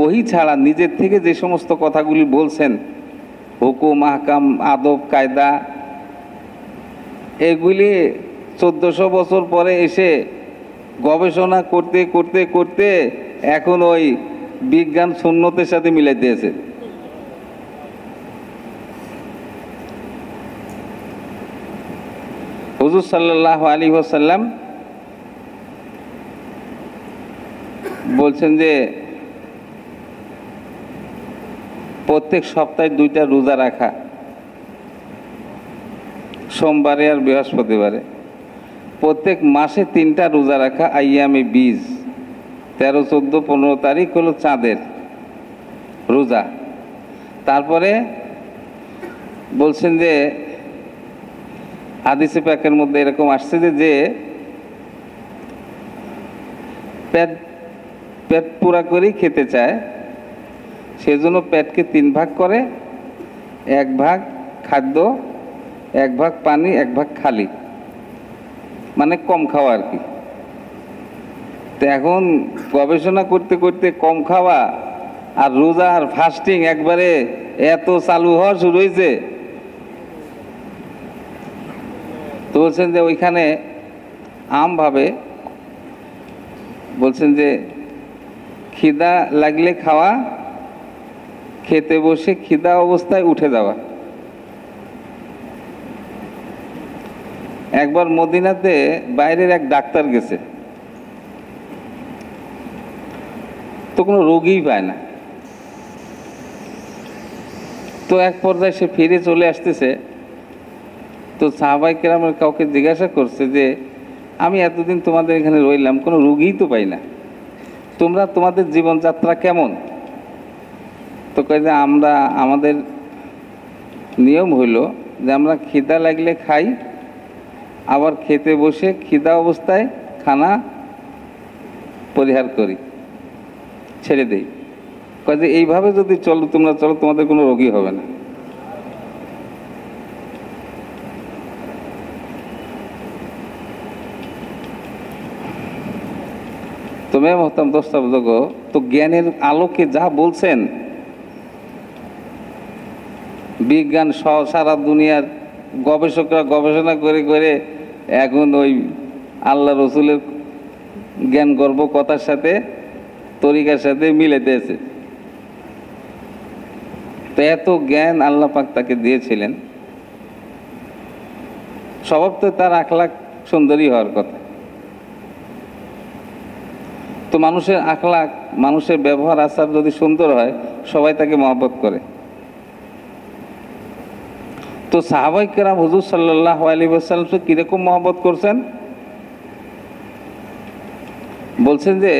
ওহী ছাড়া নিজের থেকে যে সমস্ত কথাগুলি বলছেন, হুকুম, আহকাম, আদব, কায়দা, এগুলি 1400 বছর পরে এসে গবেষণা করতে করতে করতে এখন ওই বিজ্ঞান সুন্নতের সাথে মিলাই দিয়েছে। হুজুর সাল্লাল্লাহু আলাইহি ওয়াসাল্লাম বলছেন যে প্রত্যেক সপ্তাহে 2টা রোজা রাখা, সোমবারে আর বৃহস্পতিবারে। প্রত্যেক মাসে 3টা রোজা রাখা, আইয়ামে বীজ, 13, 14, 15 তারিখ হলো চাঁদের রোজা। তারপরে বলছেন যে হাদিসে পাকের মধ্যে এরকম আসছে যে পেট পুরা করেই খেতে চায়, সেজন্য পেটকে 3 ভাগ করে, 1 ভাগ খাদ্য, 1 ভাগ পানি, 1 ভাগ খালি, মানে কম খাওয়া আর কি। তো এখন গবেষণা করতে করতে কম খাওয়া আর রোজা আর ফাস্টিং একবারে এত চালু হওয়া শুরু হয়েছে। তো বলছেন যে ওইখানে আমভাবে বলছেন যে খিদা লাগলে খাওয়া, খেতে বসে খিদা অবস্থায় উঠে যাওয়া। একবার মদিনাতে বাইরের এক ডাক্তার গেছে, তো কোনো রোগীই পায় না। তো এক পর্যায়ে সে ফিরে চলে আসতেছে, তো সাহাবায়ে কেরামের কাউকে জিজ্ঞাসা করছে যে আমি এতদিন তোমাদের এখানে রইলাম, কোনো রোগীই তো পাই না, তোমরা তোমাদের জীবনযাত্রা কেমন? তো কয় যে আমাদের নিয়ম হইল যে আমরা খিদা লাগলে খাই, আবার খেতে বসে খিদা অবস্থায় খানা পরিহার করি, ছেড়ে দেই। কয় যে এইভাবে যদি তোমরা চলো, তোমাদের কোনো রোগী হবে না। তুমি মহতারাম দোস্ত বুজুর্গ, তো জ্ঞানের আলোকে যা বলছেন, বিজ্ঞান সহ সারা দুনিয়ার গবেষকরা গবেষণা করে করে এখন ওই আল্লাহ রসুলের জ্ঞান গর্ব কথার সাথে তরিকার সাথে মিলে দিয়েছে। তো এত জ্ঞান আল্লাহ পাক তাকে দিয়েছিলেন, স্বভাব তো তার আখলাক সুন্দরী হওয়ার কথা। তো মানুষের আখলাক, মানুষের ব্যবহার আচার যদি সুন্দর হয়, সবাই তাকে মহব্বত করে। তো সাহাবায়ে কেরাম হুজুর সাল্লাল্লাহু আলাইহি ওয়াসাল্লামকে কিরকম মহব্বত করছেন? বলছেন যে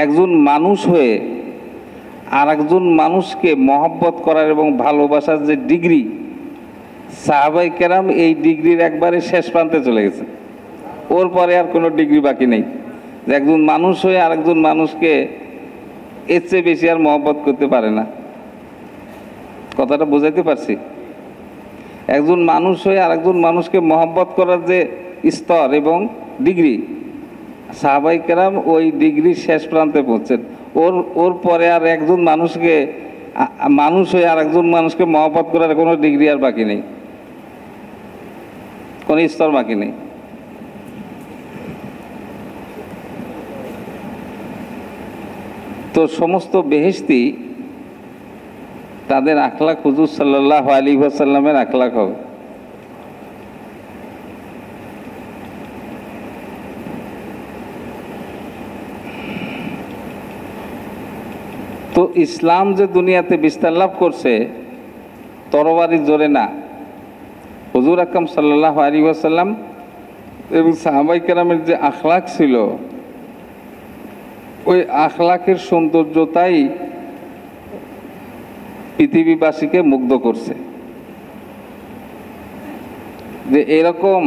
একজন মানুষ হয়ে আর একজন মানুষকে মহব্বত করার এবং ভালোবাসার যে ডিগ্রি, সাহাবায়ে কেরাম এই ডিগ্রির একবারে শেষ প্রান্তে চলে গেছে। ওর পরে আর কোনো ডিগ্রি বাকি নেই যে একজন মানুষ হয়ে আর একজন মানুষকে এর চেয়ে বেশি আর মহব্বত করতে পারে না। কথাটা বুঝাইতে পারছি? একজন মানুষ হয়ে আর একজন মানুষকে মহব্বত করার যে স্তর এবং ডিগ্রি, সাহাবায়ে কেরাম ওই ডিগ্রির শেষ প্রান্তে পৌঁছেন। ওর পরে আর একজন মানুষকে মানুষ হয়ে আর একজন মানুষকে মহব্বত করার কোনো ডিগ্রি আর বাকি নেই, কোনো স্তর বাকি নেই। তো সমস্ত বেহেশতি তাদের আখলাক হুজুর সাল্লাল্লাহু আলাইহি ওয়াসাল্লামের আখলাক হবে। তো ইসলাম যে দুনিয়াতে বিস্তার লাভ করছে তরবারি জোরে না, হুজুর আকরাম সাল্লাল্লাহু আলাইহি ওয়াসাল্লাম এবং সাহাবায়ে কেরামের যে আখলাক ছিল, ওই আখলাকের সৌন্দর্যতাই পৃথিবীবাসীকে মুগ্ধ করছে। যে এরকম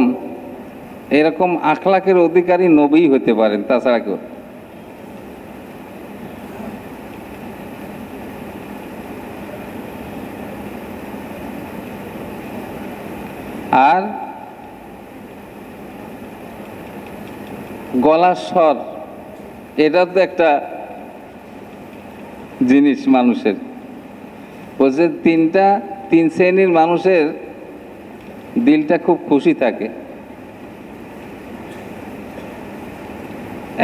এরকম আখলাকের অধিকারী নবী হতে পারেন, তাছাড়া কেউ। আর গলার স্বর, এটা তো একটা জিনিস মানুষের। বলছে তিন শ্রেণীর মানুষের দিলটা খুব খুশি থাকে।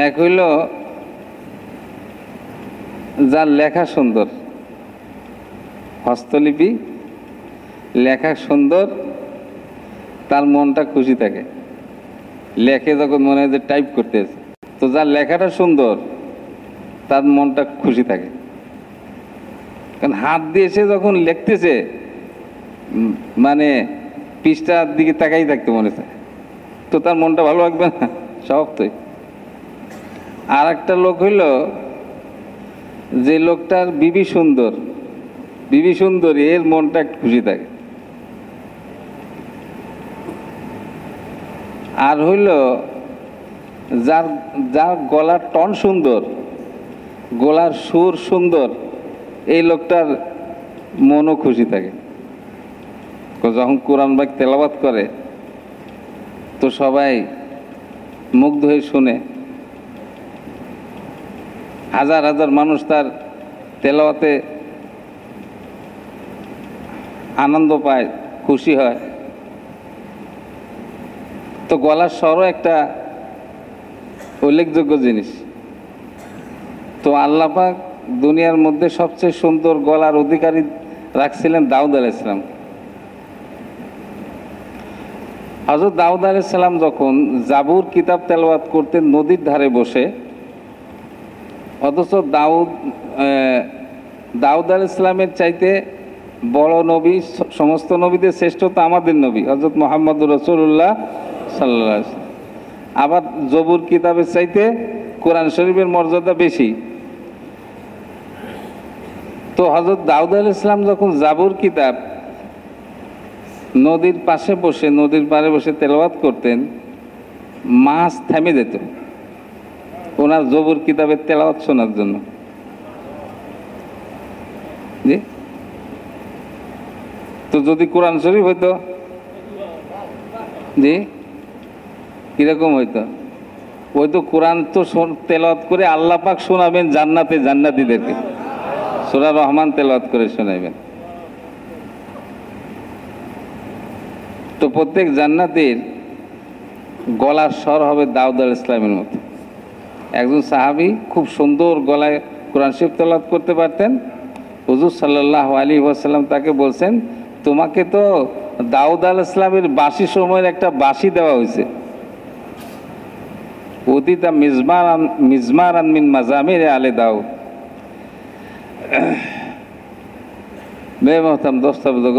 এক হইল যার লেখা সুন্দর, হস্তলিপি লেখা সুন্দর, তার মনটা খুশি থাকে। লেখে যখন মনে হয় যে টাইপ করতেছে, তো যার লেখাটা সুন্দর তার মনটা খুশি থাকে। কারণ হাত দিয়ে সে যখন লিখতেছে, মানে পৃষ্ঠার দিকে তাকাই থাকতে মনে চায়, তো তার মনটা ভালো লাগবে না? স্বভাবতই। আর একটা লোক হইল যে লোকটার বিবি সুন্দরী, এর মনটা একটু খুশি থাকে। আর হইল যার গলার টন সুন্দর, গলার সুর সুন্দর, এই লোকটার মনও খুশি থাকে। যখন কোরআন বাক তেলাওয়াত করে তো সবাই মুগ্ধ হয়ে শুনে, হাজার হাজার মানুষ তার তেলাওয়াতে আনন্দ পায়, খুশি হয়। তো গলার স্বরও একটা উল্লেখযোগ্য জিনিস। তো আল্লাহ পাক দুনিয়ার মধ্যে সবচেয়ে সুন্দর গলার অধিকারী রাখছিলেন দাউদ আলাইহিস সালাম। হযরত দাউদ আলাইহিস সালাম যখন জাবুর কিতাব তেলাওয়াত করতেন নদীর ধারে বসে, অথচ দাউদ আলাইহিস সালামের চাইতে বড় নবী, সমস্ত নবীদের শ্রেষ্ঠ তো আমাদের নবী হযরত মুহাম্মদুর রাসূলুল্লাহ সাল্লাল্লাহু আলাইহি ওয়াসাল্লাম। আবার জবুর কিতাবের চাইতে কোরআন শরীফের মর্যাদা বেশি। তো হযরত দাউদ আলাইহিস সালাম যখন জাবুর কিতাব নদীর পাশে বসে, নদীর পাড়ে বসে তেলাওয়াত করতেন, মাছ থেমে যেত ওনার জবুর কিতাবের তেলাওয়াত শোনার জন্য। জি, তো যদি কোরআন শরীফ হইতো, জি কিরকম হইতো? ওই তো কোরআন তো তেলাওয়াত করে আল্লাহ পাক শোনাবেন জান্নাতে জান্নাতীদেরকে, সূরা রহমান তেলাওয়াত করে শোনাবেন। তো প্রত্যেক জান্নাতীর গলার স্বর হবে দাউদ আলাইহিস সালামের মতো। একজন সাহাবী খুব সুন্দর গলায় কোরআন শরীফ তেলাওয়াত করতে পারতেন। হুজুর সাল্লাল্লাহু আলাইহি ওয়াসাল্লাম তাকে বলছেন, তোমাকে তো দাউদ আলাইহিস সালামের বাঁশি সময়ের একটা বাঁশি দেওয়া হয়েছে। উদিতা মিজমারান মিন মাজামির আলে দাউদ। বেমহতাম দোস্তাবুজগ।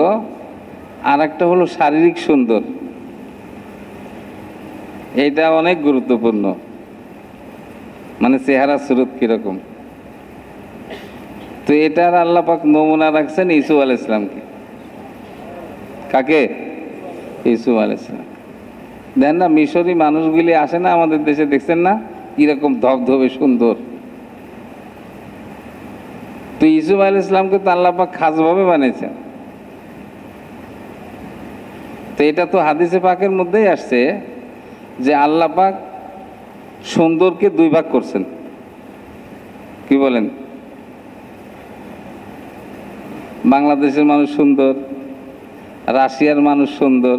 আর একটা হলো শারীরিক সুন্দর, এইটা অনেক গুরুত্বপূর্ণ। মানে চেহারা সুরত কিরকম। তো এটার আল্লাহ পাক নমুনা রাখছেন ইসু আলাইহিস সালামকে। কাকে? ইসু আলাইহিস সালাম। দেন না, মিশরি মানুষগুলি আসে না আমাদের দেশে, দেখছেন না কিরকম ধবধবে সুন্দর। তো ইসুফ আলাইহিস সালামকে তো আল্লাহ পাক খাসভাবে বানিয়েছেন। তো এটা তো হাদিসে পাকের মধ্যেই আসছে যে আল্লাহ পাক সুন্দরকে দুই ভাগ করছেন। কি বলেন? বাংলাদেশের মানুষ সুন্দর, রাশিয়ার মানুষ সুন্দর,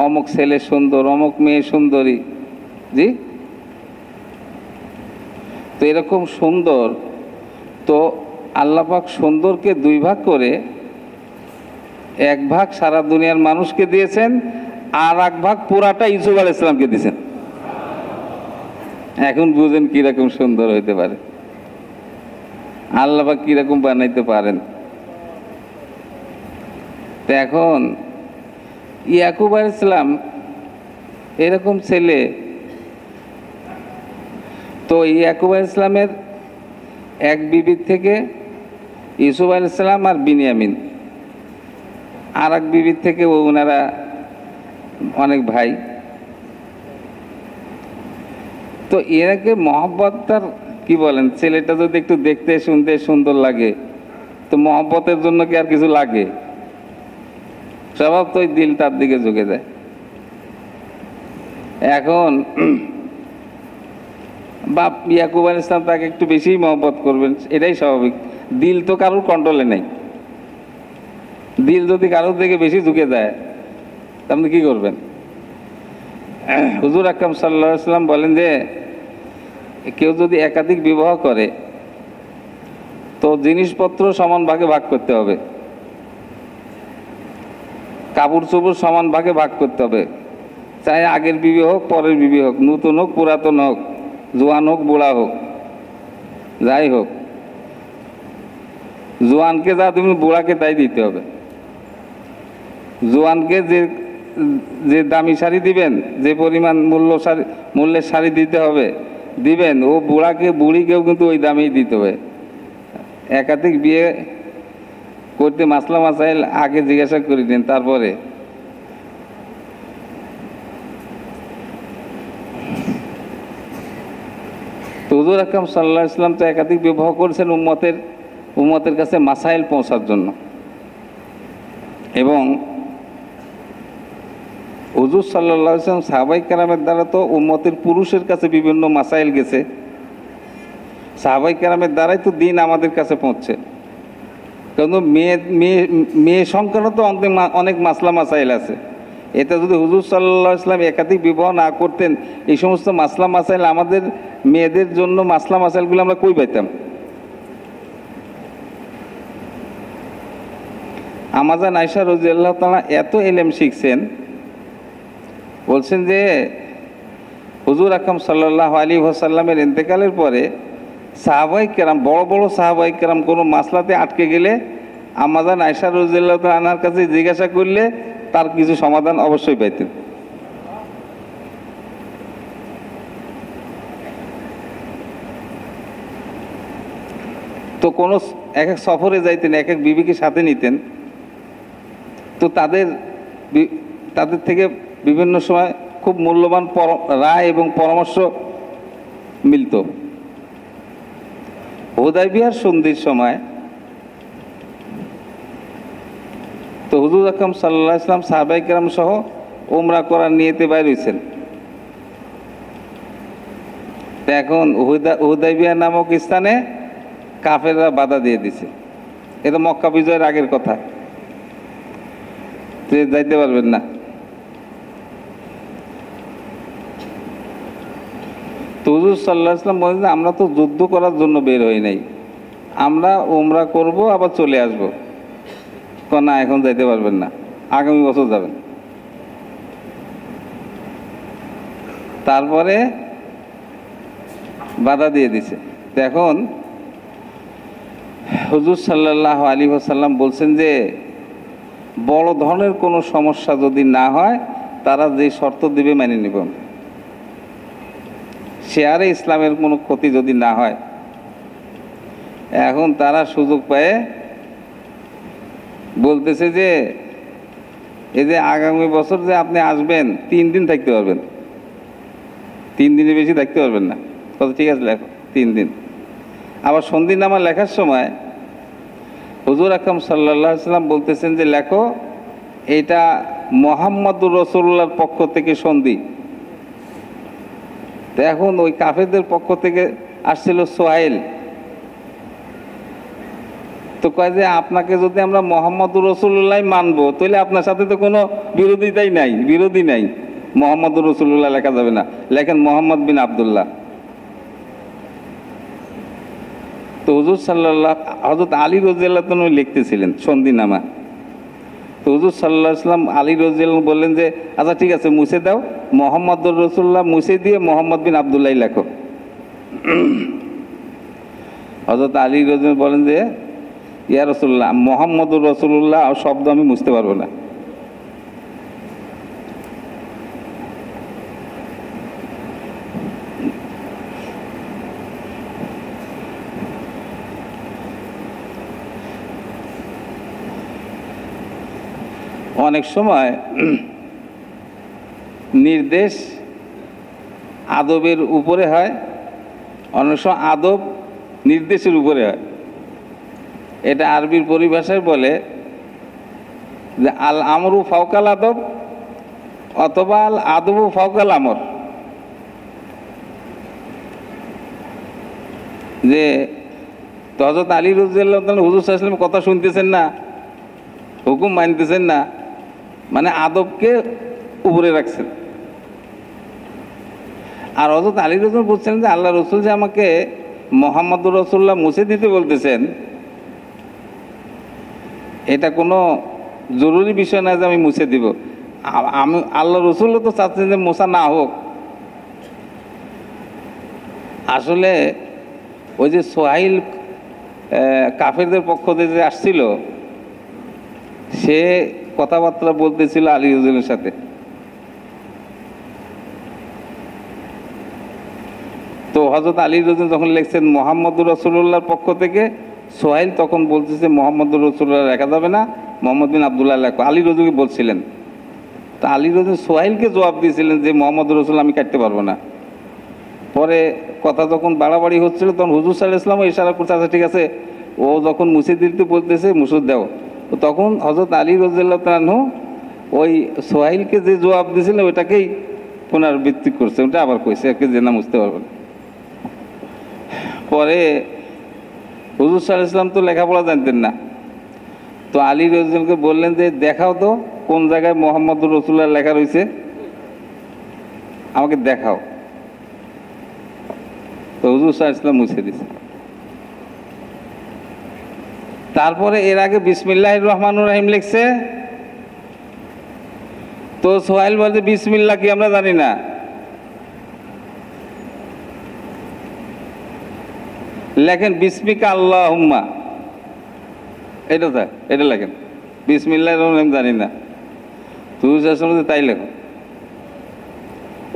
অমুক ছেলে সুন্দর, অমুক মেয়ে সুন্দরী। জি, তো এরকম সুন্দর। তো আল্লাহ পাক সুন্দরকে দুই ভাগ করে এক ভাগ সারা দুনিয়ার মানুষকে দিয়েছেন, আর এক ভাগ পুরাটা ইউসুফ আলাইহিস সালামকে দিয়েছেন। এখন বুঝেন কিরকম সুন্দর হইতে পারে, আল্লাহ পাক কিরকম বানাইতে পারেন। তো এখন ইয়াকুব আলাইহিস সালাম এরকম ছেলে। তো ইয়াকুব আলাইহিস সালামের এক বিবির থেকে ইউসুফ আলাইহিস সালাম আর বিনিয়ামিন, আর এক বিবির থেকে ওনারা অনেক ভাই। তো এরাকে মহব্বতটার কি বলেন, ছেলেটা যদি একটু দেখতে শুনতে সুন্দর লাগে তো মহব্বতের জন্য কি আর কিছু লাগে? স্বভাব তো ওই দিল তার দিকে ঝুঁকে যায়। এখন বাপ ইয়াকুব আলাইহিস সালাম তাকে একটু বেশি মহব্বত করবেন, এটাই স্বাভাবিক। দিল তো কারোর কন্ট্রোলে নেই। দিল যদি কারোর দিকে বেশি ঝুঁকে যায় আপনি কি করবেন? হুজুর আকরাম সাল্লাল্লাহু আলাইহি ওয়াসাল্লাম বলেন যে কেউ যদি একাধিক বিবাহ করে তো জিনিসপত্র সমান ভাগে ভাগ করতে হবে, কাপড় চোপড় সমান ভাগে ভাগ করতে হবে। চাই আগের বিবি হোক পরের বিবি হোক, নতুন হোক পুরাতন হোক, জোয়ান হোক বুড়া হোক, যাই হোক, জোয়ানকে যা তুমি বুড়াকে তাই দিতে হবে। জোয়ানকে যে যে দামি শাড়ি দিবেন, যে পরিমাণ মূল্যের শাড়ি দিতে হবে দিবেন, ও বুড়িকেও কিন্তু ওই দামেই দিতে হবে। একাধিক বিয়ে করতে মাসলা মাসাইল আগে জিজ্ঞাসা করে নিন, তারপরে। তো হুজুর আকরাম সাল্লাল্লাহু আলাইহি ওয়াসাল্লাম তো একাধিক বিবাহ করেছেন উম্মতের কাছে মাসাইল পৌঁছার জন্য। এবং হুজুর সাল্লাল্লাহু আলাইহি ওয়াসাল্লাম সাহাবায়ে কেরামের দ্বারা তো উম্মতের পুরুষের কাছে বিভিন্ন মাসাইল গেছে, সাহাবায়ে কেরামের দ্বারাই তো দিন আমাদের কাছে পৌঁছছে। কারণ মেয়ে সংখ্যারও তো অনেক মাসলা মাসাইল আছে। এটা যদি হুজুর সাল্লাল্লাহু আলাইহি ওয়াসাল্লাম একাধিক বিবাহ না করতেন, এই সমস্ত মাসলা মাসাইল আমাদের মেয়েদের জন্য মাসলা মাসাইলগুলো আমরা কই পাইতাম? আমাজান আয়েশা রাদিয়াল্লাহু তাআলা এত ইলম শিখছেন, বলছেন যে হুজুর আকরাম সাল্লাল্লাহু আলাইহি ওয়াসাল্লামের ইন্তেকালের পরে সাহাবায়ে কেরাম, বড় বড় সাহাবায়ে কেরাম কোনো মাসলাতে আটকে গেলে আমাজান আয়েশা রাদিয়াল্লাহু তাআলা আনহার কাছে জিজ্ঞাসা করলে তার কিছু সমাধান অবশ্যই পাইতেন। তো কোনো এক এক সফরে যাইতেন, এক এক বিবিকে সাথে নিতেন, তো তাদের থেকে বিভিন্ন সময় খুব মূল্যবান রায় এবং পরামর্শ মিলত। হুদায়বিয়ার সন্ধির সময় তো হুজুর আকরাম সাল্লাল্লাহু আলাইহি ওয়াসাল্লাম সাহাবায়ে কেরাম সহ উমরা করার নিয়তে বাইর হইছেন। তো এখন হুদায়বিয়া নামক স্থানে কাফেররা বাধা দিয়ে দিছে। এটা মক্কা বিজয়ের আগের কথা, যাইতে পারবেন না। তো হুজুর সাল্লাল্লাহু আলাইহি ওয়াসাল্লাম বলেন, আমরা তো যুদ্ধ করার জন্য বের হই নাই, আমরা উমরা করব আবার চলে আসব। না, এখন যাইতে পারবেন না, আগামী বছর যাবেন। তারপরে বাধা দিয়ে দিছে। এখন হুজুর সাল্লাল্লাহু আলাইহি ওয়াসাল্লাম বলছেন যে বড় ধরনের কোনো সমস্যা যদি না হয় তারা যে শর্ত দিবে মেনে নিব। শেয়ারে ইসলামের কোনো ক্ষতি যদি না হয়। এখন তারা সুযোগ পেয়ে বলতেছে যে এই যে আগামী বছর যে আপনি আসবেন 3 দিন থাকতে পারবেন, 3 দিনের বেশি থাকতে পারবেন না। কত? ঠিক আছে, লেখো 3 দিন। আবার সন্ধিনামা লেখার সময় হুজুর আকরাম সাল্লাল্লাহু আলাইহি ওয়াসাল্লাম বলতেছেন যে লেখো এটা মুহাম্মদুর রাসূলুল্লাহর পক্ষ থেকে সন্ধি। তো এখন ওই কাফেরদের পক্ষ থেকে আসছিল সোহাইল। তো কয় যে আপনাকে যদি আমরা মুহাম্মদুর রাসূলুল্লাহ মানবো তাহলে আপনার সাথে তো কোনো বিরোধী নাই। মুহাম্মদুর রাসূলুল্লাহ লেখা যাবে না, লেখেন মুহাম্মদ বিন আব্দুল্লাহ। তো হুজুর হযরত আলী রাদিয়াল্লাহু তাআলা লিখতেছিলেন সন্ধিনামা। তো হুজুর সাল্লাল্লাহু আলাইহি ওয়াসাল্লাম আলী রাদিয়াল্লাহু বললেন যে আচ্ছা ঠিক আছে, মুছে দাও, মুহাম্মদুর রাসূলুল্লাহ মুছে দিয়ে মুহাম্মদ বিন আব্দুল্লাহ লেখো। হযরত আলী রাদিয়াল্লাহু বলেন যে ইয়া রাসূলুল্লাহ, মুহাম্মদুর রাসূলুল্লাহ শব্দ আমি মুছতে পারবো না। অনেক সময় নির্দেশ আদবের উপরে হয়, অনেক সময় আদব নির্দেশের উপরে হয়। এটা আরবির পরিভাষায় বলে যে আল আমরু ফাওকাল আদব অথবা আল আদবু ফাওকাল আমর। যে হযরত আলী রাদিয়াল্লাহু তাআলা হুজুর সাল্লাল্লাহু আলাইহি ওয়াসাল্লামের কথা শুনতেছেন না, হুকুম মানতেছেন না, মানে আদবকে উপরে রাখছেন। আর হযরত আলী রাদিয়াল্লাহু বলছেন যে আল্লাহ রসুল যে আমাকে মুহাম্মদুর রাসূলুল্লাহ মুছে দিতে বলতেছেন, এটা কোনো জরুরি বিষয় না যে আমি মুছে দিব। আমি আল্লাহ রসুলও তো চাচ্ছেন যে মোছা না হোক। আসলে ওই যে সোহাইল কাফেরদের পক্ষ থেকে যে আসছিল, সে কথাবার্তা বলতেছিল আলী রাদিয়াল্লাহুর সাথে। তো হযরত আলী রাদিয়াল্লাহু যখন লিখছেন মুহাম্মদুর রাসূলুল্লাহর পক্ষ থেকে, সোহাইল তখন বলতেছে মুহাম্মদুর রাসূলুল্লাহ লেখা যাবে না, মুহাম্মদ বিন আব্দুল্লাহ লেখো। আলী রাদিয়াল্লাহু বলছিলেন। তা আলী রাদিয়াল্লাহু সোহাইলকে জবাব দিয়েছিলেন যে মুহাম্মদুর রাসূলুল্লাহ আমি কাটতে পারবো না। পরে কথা যখন বাড়াবাড়ি হচ্ছিল তখন হুজুর সাল্লাল্লাহু আলাইহি ওয়াসাল্লাম ইশারা করতে, আচ্ছা ঠিক আছে, ও যখন মুছে দিতে বলতেছে মুছে দাও। তো তখন হযরত আলী রাদিয়াল্লাহু তাআলা আনহু ওই সোহাইলকে যে জবাব দিয়েছিলেন ওইটাকেই পুনরাবৃত্তি করছে, ওটা আবার কইছে একে যে না মুছতে পারবে না। পরে হুজুর সাল্লাল্লাহু আলাইহি ওয়াসাল্লাম তো লেখাপড়া জানতেন না, তো আলী রাদিয়াল্লাহুকে বললেন যে দেখাও তো কোন জায়গায় মুহাম্মদুর রাসূলুল্লাহ লেখা রয়েছে, আমাকে দেখাও। তো হুজুর সাল্লাল্লাহু আলাইহি ওয়াসাল্লাম মুছে দিয়েছে। তারপরে এর আগে বিসমিল্লাহির রহমানির রহিম লিখছে। তো সোহাইল বলছে বিসমিল্লাহ কি আমরা জানি না, লেখেন বিসমিকা আল্লাহুম্মা, এটা লেখেন, বিসমিল্লাহির রহমানির রহিম জানি না। তুই তাই লেখো।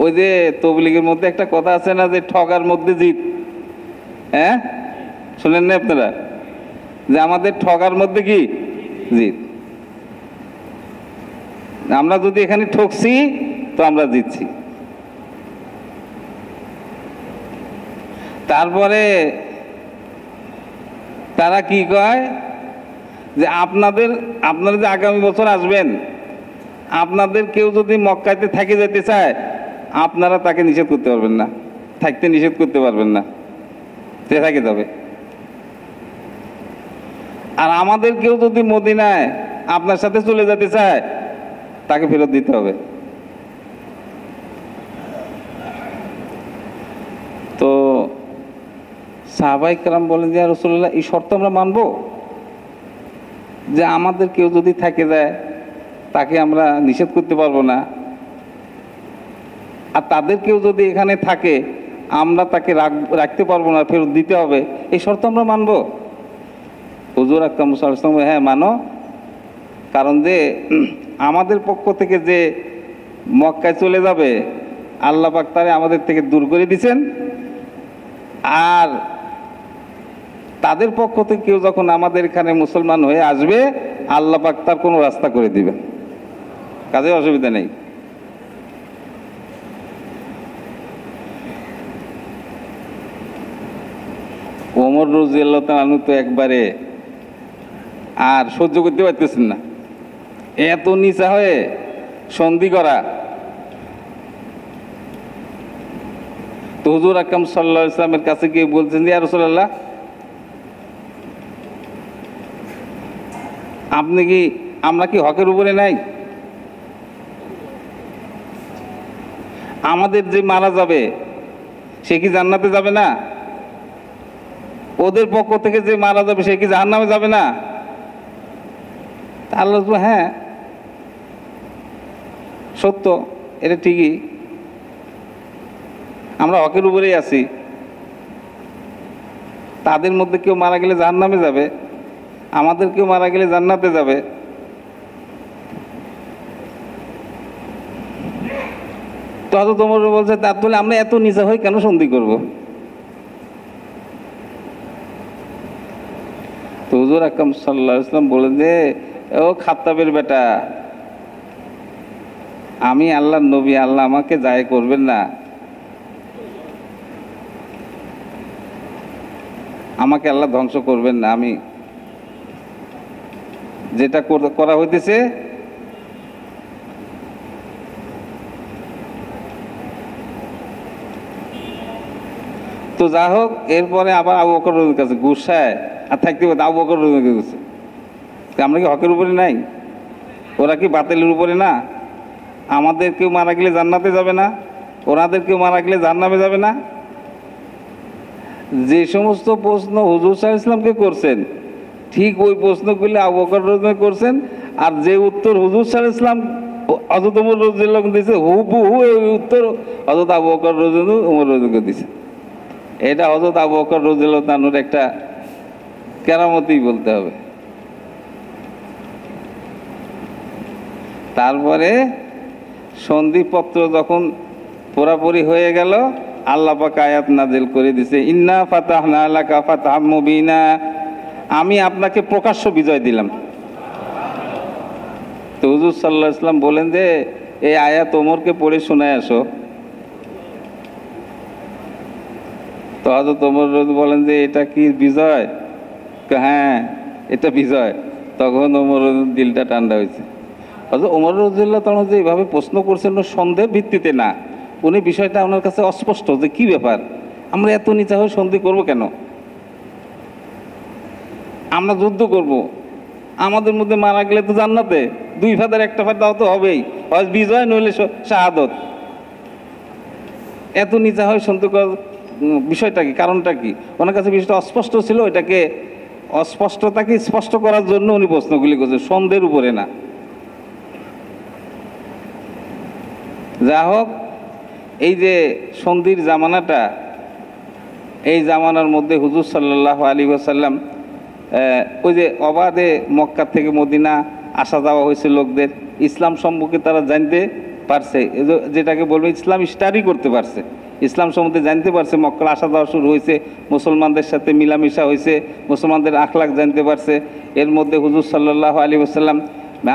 ওই যে তবলিগের মধ্যে একটা কথা আছে না যে ঠগার মধ্যে জিত, হ্যাঁ শুনেন না আপনারা, যে আমাদের ঠগার মধ্যে কি জিত। আমরা যদি এখানে ঠকছি তো আমরা জিতছি। তারপরে তারা কি কয় যে আপনারা যে আগামী বছর আসবেন, আপনাদের কেউ যদি মক্কাতে থেকে যেতে চায় আপনারা তাকে নিষেধ করতে পারবেন না, থাকতে নিষেধ করতে পারবেন না, সে থাকে যাবে। আর আমাদের কেউ যদি মদিনায় আপনার সাথে চলে যেতে চায় তাকে ফেরত দিতে হবে। তো সাহাবায়ে কেরাম বলেন যে ইয়া রাসূলুল্লাহ এই শর্ত আমরা মানবো যে আমাদের কেউ যদি থেকে যায় তাকে আমরা নিষেধ করতে পারবো না, আর তাদের কেউ যদি এখানে থাকে আমরা তাকে রাখতে পারবো না, ফেরত দিতে হবে, এই শর্ত আমরা মানবো? হুজুর আকরাম সাল্লাল্লাহু আলাইহি ওয়াসাল্লাম হ্যাঁ মানো, কারণ যে আমাদের পক্ষ থেকে যে মক্কায় চলে যাবে আল্লাহ পাক তারে আমাদের থেকে দূর করে দিয়েছেন, আর তাদের পক্ষ থেকে কেউ যখন আমাদের এখানে মুসলমান হয়ে আসবে আল্লাহ পাক তার কোনো রাস্তা করে দিবেন, কাজে অসুবিধা নেই। ওমর রাদিয়াল্লাহু তাআলা আনহু তো একবারে আর সহ্য করতে পারতেছেন না, এত নিচা হয়ে সন্ধি করা। তো হুজুর আকরাম সাল্লাল্লাহু আলাইহি ওয়াসাল্লামের কাছে গিয়ে বলছেন ইয়া রাসূলুল্লাহ আমরা কি হকের উপরে নাই? আমাদের যে মারা যাবে সে কি জান্নাতে যাবে না? ওদের পক্ষ থেকে যে মারা যাবে সে কি জাহান্নামে যাবে না? আল্লাহ হ্যাঁ সত্য, এটা ঠিকই, আমরা হকের উপরেই আছি। তাদের মধ্যে কেউ মারা গেলে জাহান্নামে যাবে, আমাদের কেউ মারা গেলে জান্নাতে যাবে। তো হযরত ওমর বলছে তার বলে আমরা এত নিচা হয়ে কেন সন্ধি করব? তো হুজুর আকরাম সাল্লাল্লাহু আলাইহি ওয়াসাল্লাম বলেন যে ও খাত্তাবের বেটা, আমি আল্লাহর নবী, আল্লাহ আমাকে জায় করবেন না, আমাকে আল্লাহ ধ্বংস করবেন না, আমি যেটা করা হইতেছে তো যা হোক। এরপরে আবার আবু বকর রাদিয়াল্লাহু কাছে গুসায় আর থাকতে পারত আবু বকর রাদিয়াল্লাহু কাছে, আমরা কি হকের উপরে নাই? ওরা কি বাতিলের উপরে না? আমাদের কেউ মারা গেলে জান্নাতে যাবে না, ওনাদের কেউ মারা গেলে জাহান্নামে যাবে না? যে সমস্ত প্রশ্ন হুজুর সাল্লাল্লাহু আলাইহি ওয়াসাল্লামকে করছেন ঠিক ওই প্রশ্নগুলি আবু বকর রাদিয়াল্লাহু করছেন, আর যে উত্তর হুজুর সাল্লাল্লাহু আলাইহি ওয়াসাল্লাম হযরত ওমর রাদিয়াল্লাহু দিয়েছে হুবহু এই উত্তর হযরত আবু বকর রাদিয়াল্লাহু ওমর রাদিয়াল্লাহু দিয়েছে। এটা হযরত আবু বকর রাদিয়াল্লাহু তাআলার একটা কেরামতই বলতে হবে। তারপরে সন্ধিপত্র যখন পুরাপুরি হয়ে গেল, আল্লাহ পাক আয়াত নাজিল করে দিছে, ইন্না ফাতাহনা লাকা ফাতহাম মুবিনা, আমি আপনাকে প্রকাশ্য বিজয় দিলাম। তো হুজুর সাল্লাল্লাহু আলাইহি ওয়াসাল্লাম বলেন যে এই আয়াত ওমরকে পড়ে শোনায় আসো। তো হযরত ওমর বলেন যে এটা কি বিজয়? হ্যাঁ এটা বিজয়। তখন ওমর দিলটা ঠান্ডা হয়েছে। হযরত ওমর রাদিয়াল্লাহু তাআলা যে এইভাবে প্রশ্ন করছেন সন্দেহের ভিত্তিতে না, উনি বিষয়টা ওনার কাছে অস্পষ্ট যে কি ব্যাপার, আমরা এত নিচা হয়ে সন্ধি করব কেন? আমরা যুদ্ধ করব, আমাদের মধ্যে মারা গেলে তো জান্নাতে, দুই ফাদার একটা ফাদাও তো হবেই, হয় বিজয় নইলে শাহাদত। এত নিচা হয়ে সন্ধি করার বিষয়টা কি, কারণটা কি? ওনার কাছে বিষয়টা অস্পষ্ট ছিল, এটাকে অস্পষ্টতাকে স্পষ্ট করার জন্য উনি প্রশ্নগুলি করছেন, সন্দেহের উপরে না। যা হোক, এই যে সন্ধির জামানাটা, এই জামানার মধ্যে হুজুর সাল্লাল্লাহু আলাইহি ওয়াসাল্লাম ওই যে অবাধে মক্কা থেকে মদিনা আসা যাওয়া হয়েছে লোকদের, ইসলাম সম্পর্কে তারা জানতে পারছে, যেটাকে বলবে ইসলাম স্টাডি করতে পারছে, ইসলাম সম্বন্ধে জানতে পারছে। মক্কায় আসা যাওয়া শুরু হয়েছে, মুসলমানদের সাথে মিলামিশা হয়েছে, মুসলমানদের আখলাক জানতে পারছে। এর মধ্যে হুজুর সাল্লাল্লাহু আলাইহি ওয়াসাল্লাম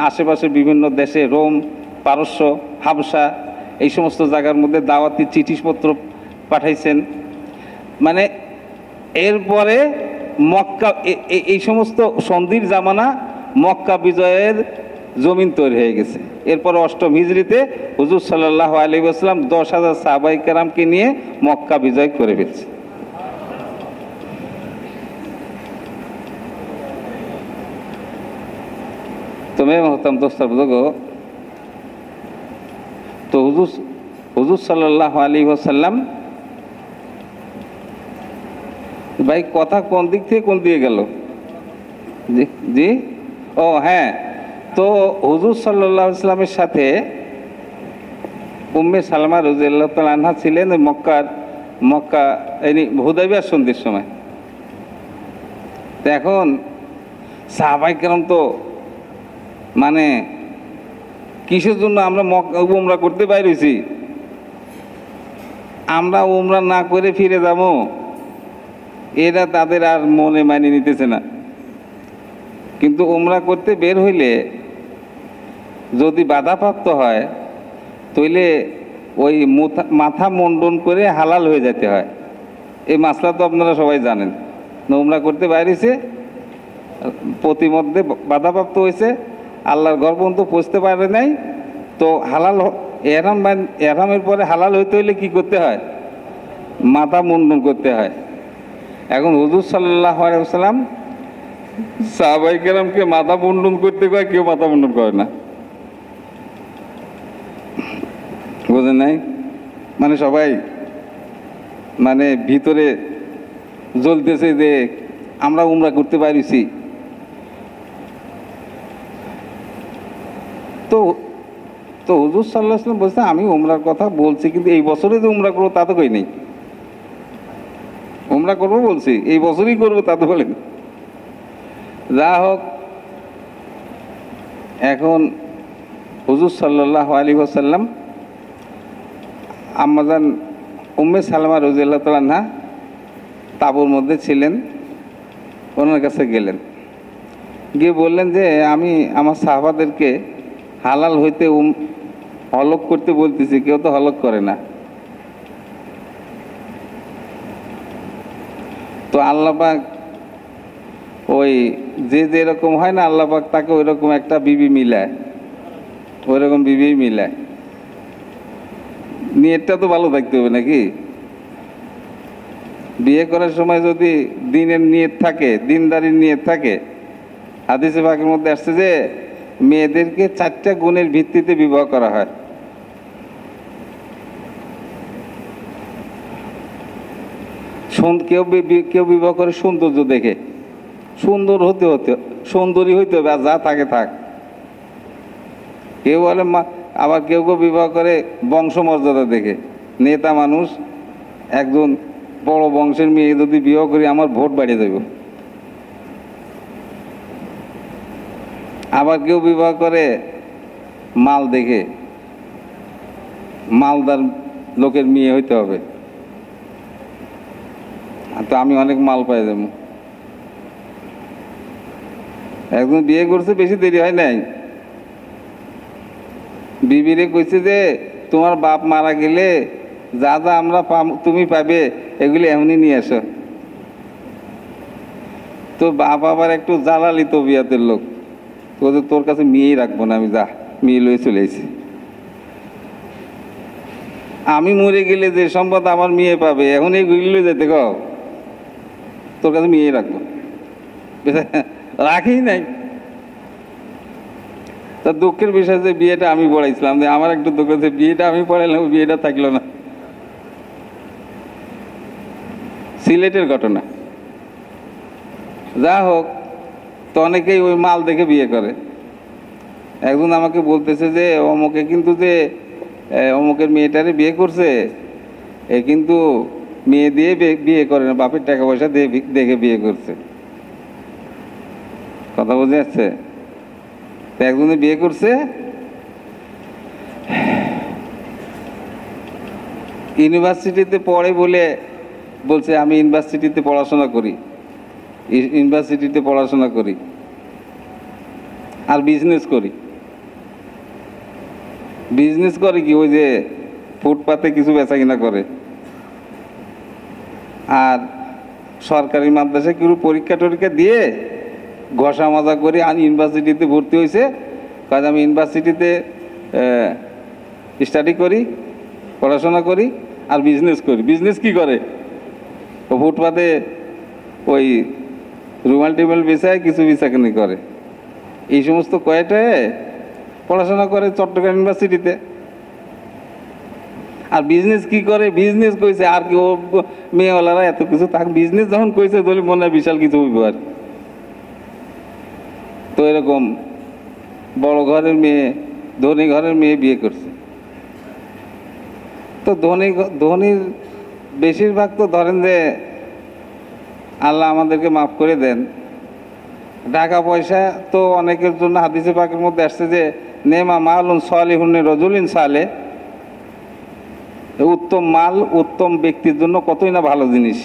আশেপাশে বিভিন্ন দেশে, রোম, পারস্য, হাবশা, এই সমস্ত জায়গার মধ্যে দাওয়াতি চিঠিপত্র পাঠাইছেন। মানে এরপরে মক্কা, এই সমস্ত সন্ধির জামানা মক্কা বিজয়ের জমিন তৈরি হয়ে গেছে। এরপর অষ্টম হিজরিতে হুজুর সাল্লাল্লাহু আলাইহি ওয়াসাল্লাম 10,000 সাহাবায়ে কেরামকে নিয়ে মক্কা বিজয় করে ফেলছে। তুমি মহতারাম দোস্তার বুজুর্গ, তো হুজুর সাল্লাল্লাহু আলাইহি ওয়াসাল্লাম, ভাই কথা কোন দিক থেকে কোন দিকে গেল? জি জি, ও হ্যাঁ, তো হুজুর সাল্লাল্লাহু আলাইহি ওয়াসাল্লামের সাথে উম্মে সালমা রাদিয়াল্লাহু তাআলা আনহা ছিলেন মক্কা হুদায়বিয়া সন্ধির সময়। তো এখন সাহাবায়ে কেরাম তো মানে কিসের জন্য আমরা উমরা করতে বাইরেছি, আমরা উমরা না করে ফিরে যাবো, এরা তাদের আর মনে মানিয়ে নিতেছে না। কিন্তু উমরা করতে বের হইলে যদি বাধাপ্রাপ্ত হয় তাহলে ওই মাথা মুন্ডন করে হালাল হয়ে যেতে হয়। এই মাসলা তো আপনারা সবাই জানেন। উমরা করতে বাইরেছে, প্রতিমধ্যে বাধাপ্রাপ্ত হয়েছে, আল্লাহর ঘর পর্যন্ত পৌঁছতে পারে নাই, তো হালাল এহরামের পরে হালাল হইতে হইলে কি করতে হয়? মাথা মুন্ডন করতে হয়। এখন হুজুর সাল্লাল্লাহু আলাইহি ওয়াসাল্লাম সাহাবায়ে কেরামকে মাথা মুন্ডন করতে কয়, কেউ মাথা মুন্ডন করে না। বুঝেন নাই? মানে সবাই মানে ভিতরে জ্বলতেছে যে আমরা উমরা করতে পারিছি। তো তো হুজুর সাল্লাল্লাহু আলাইহি ওয়াসাল্লাম বলছে, আমি উমরার কথা বলছি, কিন্তু এই বছরে যে উমরা করবো তা তো কই নেই। উমরা করবো বলছি, এই বছরই করবো তা তো বলেন। যা হোক, এখন হুজুর সাল্লাল্লাহু আলাইহি ওয়াসাল্লাম আম্মাজান উম্মে সালমা রাদিয়াল্লাহু তাআলা আনহা তাঁবুর মধ্যে ছিলেন, ওনার কাছে গেলেন, গিয়ে বললেন যে আমি আমার সাহাবাদেরকে হালাল হইতে হলক করতে বলতেছি, কেউ তো হলক করে না। তো আল্লাহ পাক ওই যে যেরকম হয় না, আল্লাহ পাক তাকে ওই রকম একটা বিবি মিলায়, ওই রকম বিবি মিলায়। নিয়তটা তো ভালো থাকতে হবে নাকি? বিয়ে করার সময় যদি দিনের নিয়ত থাকে, দিনদারির নিয়ত থাকে, হাদিসে পাকের মধ্যে আসছে যে মেয়েদেরকে 4টা গুণের ভিত্তিতে বিবাহ করা হয়। কেউ বিবাহ করে সৌন্দর্য দেখে, সুন্দরী হইতে হবে, আর যা থাকে থাক। কেউ বলে আবার কেউ বিবাহ করে বংশমর্যাদা দেখে, নেতা মানুষ, একজন বড় বংশের মেয়ে যদি বিবাহ করি আমার ভোট বাড়িয়ে দেব। আবার কেউ বিবাহ করে মাল দেখে, মালদার লোকের মেয়ে হইতে হবে, তো আমি অনেক মাল পাই যাবো। একজন বিয়ে করছে, বেশি দেরি হয় নাই, বিবিরে কইছে যে তোমার বাপ মারা গেলে যা যা আমরা তুমি পাবে এগুলি এমনি নিয়ে আসো। তো বাপ আবার একটু জ্বালালি তবিয়াতের লোক, তোর কাছে মেয়েই রাখবো না, আমি যা মেয়ে লয়ে চলে এসেছি। আমি মরে গেলে যে সম্পদ আমার মেয়ে পাবে, এখন এইগুলি লয়ে যেতে কও, তোর কাছে মেয়েই রাখবো, রাখেই নাই। তা দুঃখের বিষয় যে বিয়েটা আমি পড়াইছিলাম, যে আমার একটু দুঃখ, যে বিয়েটা আমি পড়াইলাম, বিয়েটা থাকলো না। সিলেটের ঘটনা। যা হোক, তো অনেকেই ওই মাল দেখে বিয়ে করে। একজন আমাকে বলতেছে যে অমুকে কিন্তু যে অমুকের মেয়েটারে বিয়ে করছে, এ কিন্তু মেয়ে দিয়ে বিয়ে করে না, বাপের টাকা পয়সা দিয়ে দেখে বিয়ে করছে। কথা বুঝে যাচ্ছে? একজনে বিয়ে করছে, ইউনিভার্সিটিতে পড়ে বলছে আমি ইউনিভার্সিটিতে পড়াশোনা করি আর বিজনেস করি কি, ওই যে ফুটপাতে কিছু বেচা কিনা করে। আর সরকারি মাদ্রাসায় কিছু পরীক্ষা টরীক্ষা দিয়ে ঘষা মাজা করে ইউনিভার্সিটিতে ভর্তি হয়েছে। কাজ আমি ইউনিভার্সিটিতে স্টাডি করি, পড়াশোনা করি আর বিজনেস করি। বিজনেস কি করে? ফুটপাতে ওই রুমাল টেবিল বেচায়, কিছু বেচাকেনি করে। এই সমস্ত কয়েকটায় পড়াশোনা করে চট্টগ্রাম ইউনিভার্সিটিতে। আর বিজনেস কি করে? বিজনেস কইছে, আর কি ও মেয়েওয়ালারা এত কিছু থাক, বিজনেস যখন কইছে তাহলে মনে হয় বিশাল কিছু হইব। আর তো এরকম বড় ঘরের মেয়ে, ধনী ঘরের মেয়ে বিয়ে করছে। তো ধনীর বেশিরভাগ তো ধরেন যে আল্লাহ আমাদেরকে মাফ করে দেন, টাকা পয়সা তো অনেকের জন্য হাদিসে পাকের মধ্যে আসছে যে নেমা মালুন সালিহুন রজুলিন সালে, উত্তম মাল উত্তম ব্যক্তির জন্য কতই না ভালো জিনিস।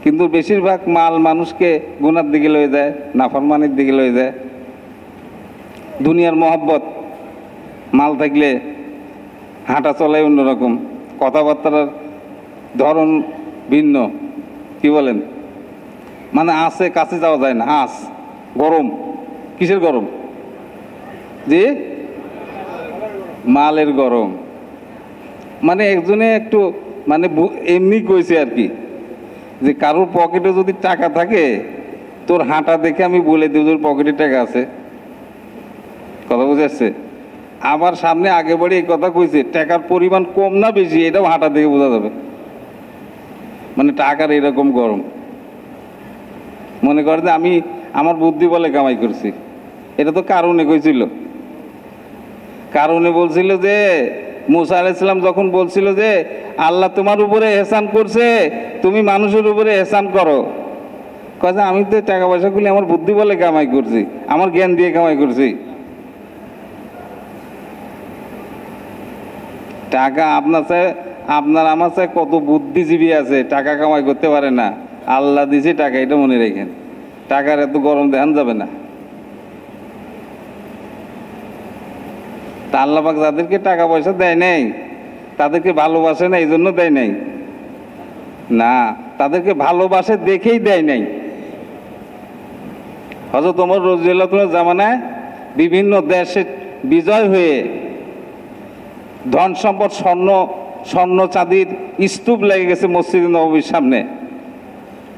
কিন্তু বেশিরভাগ মাল মানুষকে গুনার দিকে লয়ে যায়, নাফরমানির দিকে লয়ে যায়। দুনিয়ার মহব্বত, মাল থাকলে হাঁটা চলাই অন্যরকম, কথাবার্তার ধরন ভিন্ন। কি বলেন? মানে আসে কাছে যাওয়া যায় না, গরম। কিসের গরম? যে মালের গরম। মানে একজনে একটু মানে এমনি কইছে আর কি, যে কারোর পকেটে যদি টাকা থাকে, তোর হাঁটা দেখে আমি বলে দিই তোর পকেটে টাকা আছে। কথা বুঝে আসছে? আবার সামনে আগে বাড়ি এই কথা কইছে, টাকার পরিমাণ কম না বেশি এটাও হাঁটা দেখে বোঝা যাবে। মানে টাকার এরকম গরম। মনে করে যে আমি আমার বুদ্ধি বলে কামাই করছি। এটা তো কারণে কইছিল, কারণে বলছিল যে মুসা আলাইহিস সালাম যখন বলছিল যে আল্লাহ তোমার উপরে এহসান করছে, তুমি মানুষের উপরে এহসান করো। কয় আমি তো টাকা পয়সাগুলি আমার বুদ্ধি বলে কামাই করছি, আমার জ্ঞান দিয়ে কামাই করছি। টাকা আপনার আমার চাই কত বুদ্ধিজীবী আছে, টাকা কামাই করতে পারে না। আল্লাহ দিছে টাকা, এটা মনে রেখেন। টাকার এত গরম দেখান যাবে না। তা আল্লাহ পাক যাদেরকে টাকা পয়সা দেয় নাই, তাদেরকে ভালোবাসে না, এই জন্য দেয় নাই না। তাদেরকে ভালোবাসে দেখেই দেয় নাই। হযরত ওমর রাদিয়াল্লাহু তাআলার জামানায় বিভিন্ন দেশে বিজয় হয়ে ধন সম্পদ স্বর্ণ চাঁদির স্তূপ লেগে গেছে মসজিদ নববীর সামনে।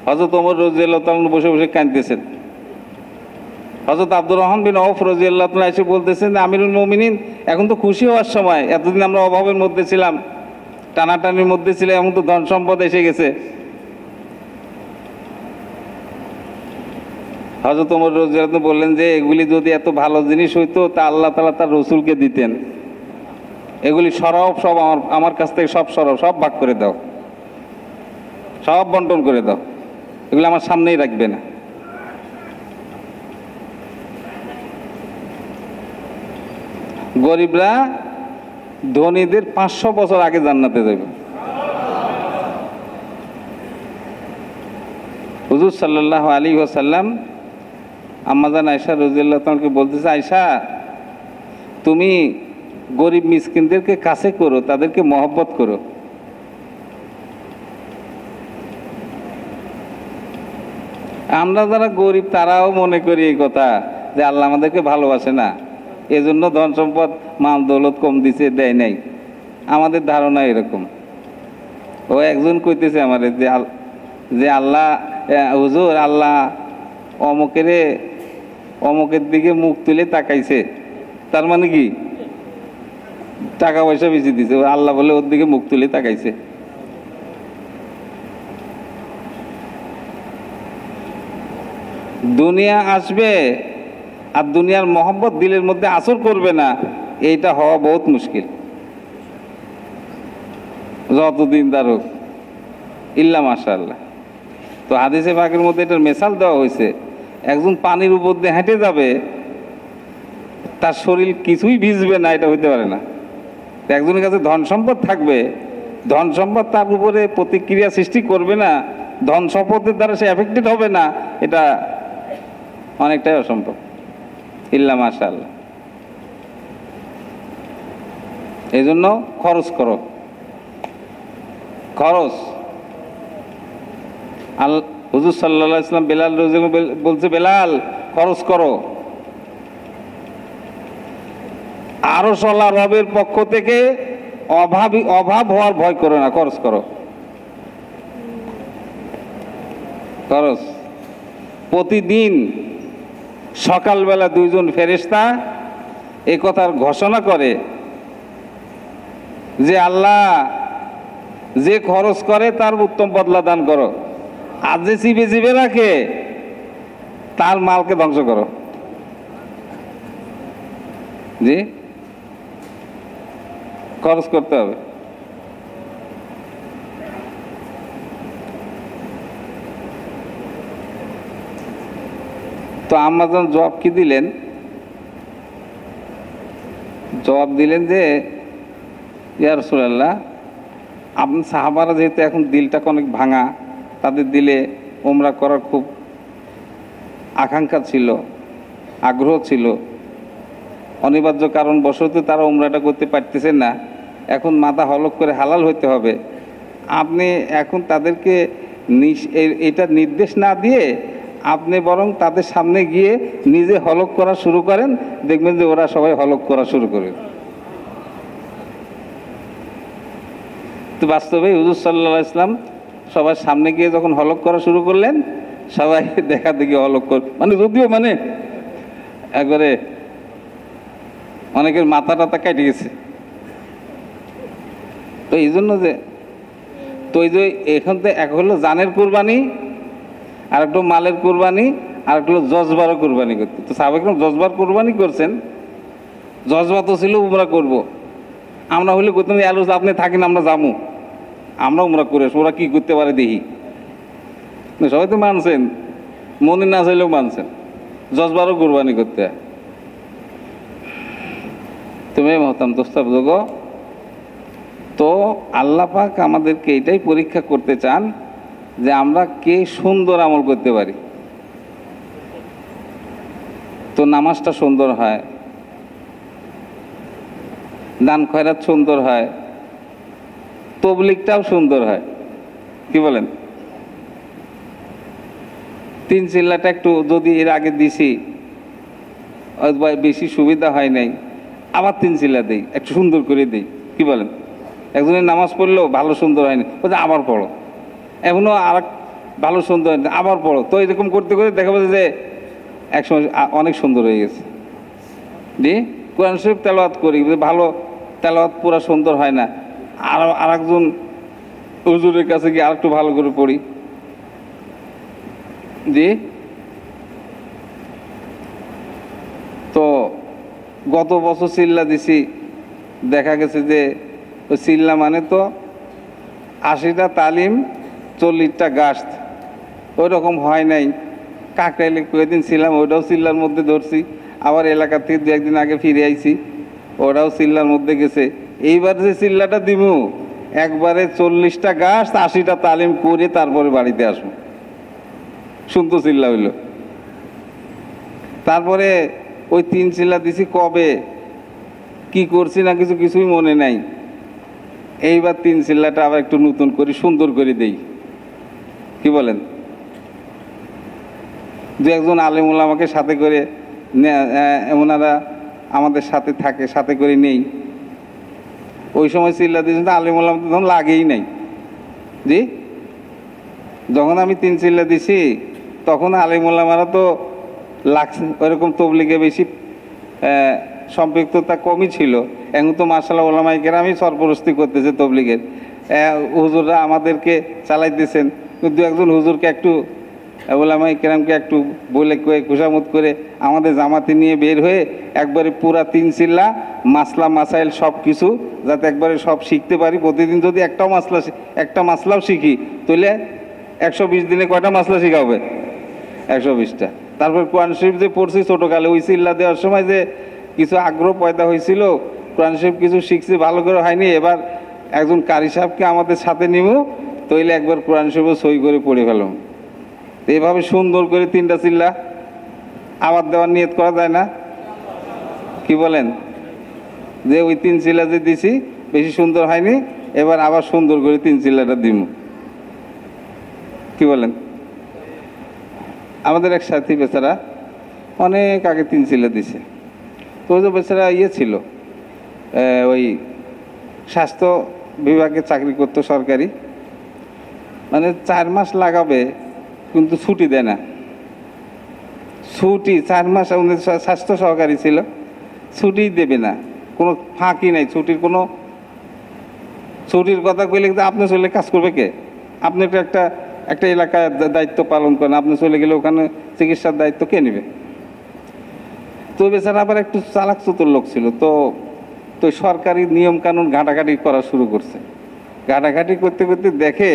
হযরত ওমর রাদিয়াল্লাহু তাআলা বসে বসে কাঁদতেছেন। হযরত আব্দুর রহমান বিন আউফ রাদিয়াল্লাহু তাআলা এসে বলতেছেন, আমিরুল মুমিনিন, এখন তো খুশি হওয়ার সময়, এতদিন আমরা অভাবের মধ্যে ছিলাম, টানাটানির মধ্যে ছিলাম, এখন তো ধন সম্পদ এসে গেছে। হযরত ওমর রাদিয়াল্লাহু তাআলা বললেন যে এগুলি যদি এত ভালো জিনিস হইতো তা আল্লাহ তাআলা তার রাসূলকে দিতেন। এগুলি সব আমার কাছ থেকে সব ভাগ করে দাও, সব বন্টন করে দাও, এগুলো আমার সামনেই রাখবে না। গরিবরা ধনীদের 500 বছর আগে জান্নাতে যাবে। হুজুর সাল্লাল্লাহু আলাইহি ওয়াসাল্লাম আম্মাজান আয়েশা রাদিয়াল্লাহু তাআলাকে বলতেছে, আয়েশা, তুমি গরিব মিসকিনদেরকে কাছে করো, তাদেরকে মহব্বত করো। আমরা যারা গরিব তারাও মনে করি এই কথা যে আল্লাহ আমাদেরকে ভালোবাসে না, এজন্য ধন সম্পদ মাল দৌলত কম দিছে, দেয় নাই। আমাদের ধারণা এরকম। ও একজন কইতেছে আমার যে আল্লাহ, হুজুর, আল্লাহ অমুকের দিকে মুখ তুলে তাকাইছে, তার মানে কি টাকা পয়সা বেশি দিছে। আল্লাহ বলে ওর দিকে মুখ তুলে তাকাইছে। দুনিয়া আসবে আর দুনিয়ার মহব্বত দিলের মধ্যে আসর করবে না, এইটা হওয়া বহুত মুশকিল। যতদিন দারুক ইল্লা মাশাআল্লাহ। তো হাদিসে পাকের মধ্যে এটার মেসাল দেওয়া হয়েছে, একজন পানির উপর দিয়ে হেঁটে যাবে, তার শরীর কিছুই ভিজবে না, এটা হইতে পারে না। একজনের কাছে ধন সম্পদ থাকবে, ধন সম্পদ তার উপরে প্রতিক্রিয়া সৃষ্টি করবে না, ধন সম্পদের দ্বারা সে এফেক্টেড হবে না, এটা অনেকটাই অসম্ভব। ইল্লা মাশাআল্লাহ। এই জন্য খরচ করো, খরচ। হুজুর সাল্লাল্লাহু আলাইহি ওয়াসাল্লাম বেলাল বলছে, বেলাল খরচ করো। আরশ ওয়ালা রবের পক্ষ থেকে অভাব হওয়ার ভয় করো না, খরচ করো, খরচ। প্রতিদিন সকালবেলা 2 জন ফেরেশতা এই কথার ঘোষণা করে যে আল্লাহ যে খরচ করে তার উত্তম বদলা দান করো, আর যে চিবে রাখে তার মালকে ধ্বংস করো। জি, খরচ করতে হবে। তো আম্মাজান জবাব কি দিলেন? জবাব দিলেন যে ইয়া রাসূলুল্লাহ, আপনি সাহাবারা যেহেতু এখন দিলটা অনেক ভাঙা, তাদের দিলে ওমরা করার খুব আকাঙ্ক্ষা ছিল, আগ্রহ ছিল, অনিবার্য কারণ বশত তারা ওমরাটা করতে পারতেছেন না, এখন মাথা হলক করে হালাল হইতে হবে। আপনি এখন তাদেরকে এটা নির্দেশ না দিয়ে আপনি বরং তাদের সামনে গিয়ে নিজে হলক করা শুরু করেন, দেখবেন যে ওরা সবাই হলক করা শুরু করবে। তো বাস্তবে হুজুর সাল্লাল্লাহু আলাইহি ওয়াসাল্লাম সবার সামনে গিয়ে যখন হলক করা শুরু করলেন, সবাই দেখা দেখি হলক মানে যদিও একবারে অনেকের মাথা টাথা কেটে গেছে। তো এই জন্য এই যে এখন তো এক হলো জানের কুরবানি, আর একটু মালের কুরবানি, আর একটু জজবারও কুরবানি করতে। তো সাহাবায়ে কেরাম জজবার কুরবানি করছেন, জজবা তো ছিল উমরা করব। আমরা হলে করতাম আপনি থাকেন, আমরা যাবো, আমরা উমরা করে ওরা কি করতে পারে দেখি। সবাই তো মানছেন, মনে না চাইলেও মানছেন, জজবারও কুরবানি করতে হয়। তুমি মহতারাম দোস্তা বুঝো, তো আল্লাহ পাক আমাদেরকে এটাই পরীক্ষা করতে চান যে আমরা কে সুন্দর আমল করতে পারি। তো নামাজটা সুন্দর হয়, দান খয়রাত সুন্দর হয়, তবলিগটাও সুন্দর হয়, কি বলেন? তিন চিল্লাটা একটু যদি এর আগে দিছি অথবা বেশি সুবিধা হয় নাই, আবার তিন চিল্লা দেই, একটু সুন্দর করে দেই। কি বলেন? একজনের নামাজ পড়লেও ভালো সুন্দর হয়নি, বলছে আবার পড়ো, এখনও আর ভালো সুন্দর হয়নি, আবার পড়ো। তো এরকম করতে করতে দেখা যাচ্ছে যে একসময় অনেক সুন্দর হয়ে গেছে। জি, কোরআন শরীফ তেলাওয়াত করি, ভালো তেলাওয়াত পুরা সুন্দর হয় না, আর একজন হুজুরের কাছে গিয়ে আর একটু ভালো করে পড়ি। জি, তো গত বছর চিল্লা দিছি, দেখা গেছে যে ওই চিল্লা মানে তো 80টা তালিম 40টা গাছ, ওই রকম হয় নাই। কাকরাইলে কয়েকদিন ছিলাম, ওইটাও চিল্লার মধ্যে ধরছি। আবার এলাকা থেকে দু একদিন আগে ফিরে আইছি, ওরাও চিল্লার মধ্যে গেছে। এইবার যে চিল্লাটা দিব, একবারে 40টা গাছ 80টা তালিম করে তারপরে বাড়িতে আসবো। শুনতো চিল্লা হইল। তারপরে ওই 3 চিল্লা দিছি, কবে কি করছি না কিছুই মনে নাই। এইবার 3 চিল্লাটা আবার একটু নতুন করে সুন্দর করে দেই। কি বলেন? দু একজন আলেম ওলামাকে সাথে করে, ওনারা আমাদের সাথে থাকে, সাথে করে নেই। ওই সময় চিল্লা দিয়েছেন তো আলেম ওলামা তখন লাগেই নাই। জি, যখন আমি 3 চিল্লা দিছি তখন আলেম ওলামারা তো লাগছে, ওইরকম তবলিগে বেশি সম্পৃক্ততা কমই ছিল। এখন তো মাশাআল্লাহ ওলামায়ে কেরামই সরপরস্তি করতেছে তবলিগের, হুজুররা আমাদেরকে চালাইতেছেন। দু একজন হুজুরকে একটু, ওলামায়ে কেরামকে একটু বলে কয়ে খুশামত করে আমাদের জামাতে নিয়ে বের হয়ে একবারে পুরা 3 চিল্লা মাসলা মাসাইল সব কিছু যাতে একবারে সব শিখতে পারি। প্রতিদিন যদি একটা মাসলাও শিখি, তাহলে 120 দিনে কয়টা মাসলা শিখা হবে? 120টা। তারপর কোরআন শরীফ যে পড়ছি ছোটোকালে, ওই চিল্লা দেওয়ার সময় যে কিছু আগ্রহ পয়দা হয়েছিল, কোরআন শরীফ কিছু শিখছি, ভালো করে হয়নি। এবার একজন কারি সাহেবকে আমাদের সাথে নিব, তাইলে একবার কোরআন শরীফ সই করে পড়ে ফেলাম। এইভাবে সুন্দর করে 3টা চিল্লা আবার দেওয়ার নিয়ত করা যায় না? কি বলেন? যে ওই 3 চিল্লা যে দিছি বেশি সুন্দর হয়নি, এবার আবার সুন্দর করে 3 চিল্লাটা দিব। কি বলেন? আমাদের এক সাথী বেচারা অনেক আগে 3 চিল্লা দিছে। তো ওই যে বেচারা ছিল, ওই স্বাস্থ্য বিভাগে চাকরি করতো সরকারি, মানে 4 মাস লাগাবে কিন্তু ছুটি দেয় না। ছুটি 4 মাস, উনি স্বাস্থ্য সহকারী ছিল, ছুটি দেবে না, কোনো ফাঁকি নাই। ছুটির কথা কইলে কিন্তু আপনি চলে কাজ করবে কে? আপনি একটা এলাকায় দায়িত্ব পালন করেন, আপনি চলে গেলে ওখানে চিকিৎসার দায়িত্ব কে নেবে? তো বেচারা আবার একটু চালাক চতুর লোক ছিল, তো সরকারি নিয়ম কানুন ঘাটাঘাটি করা শুরু করছে। ঘাটাঘাটি করতে করতে দেখে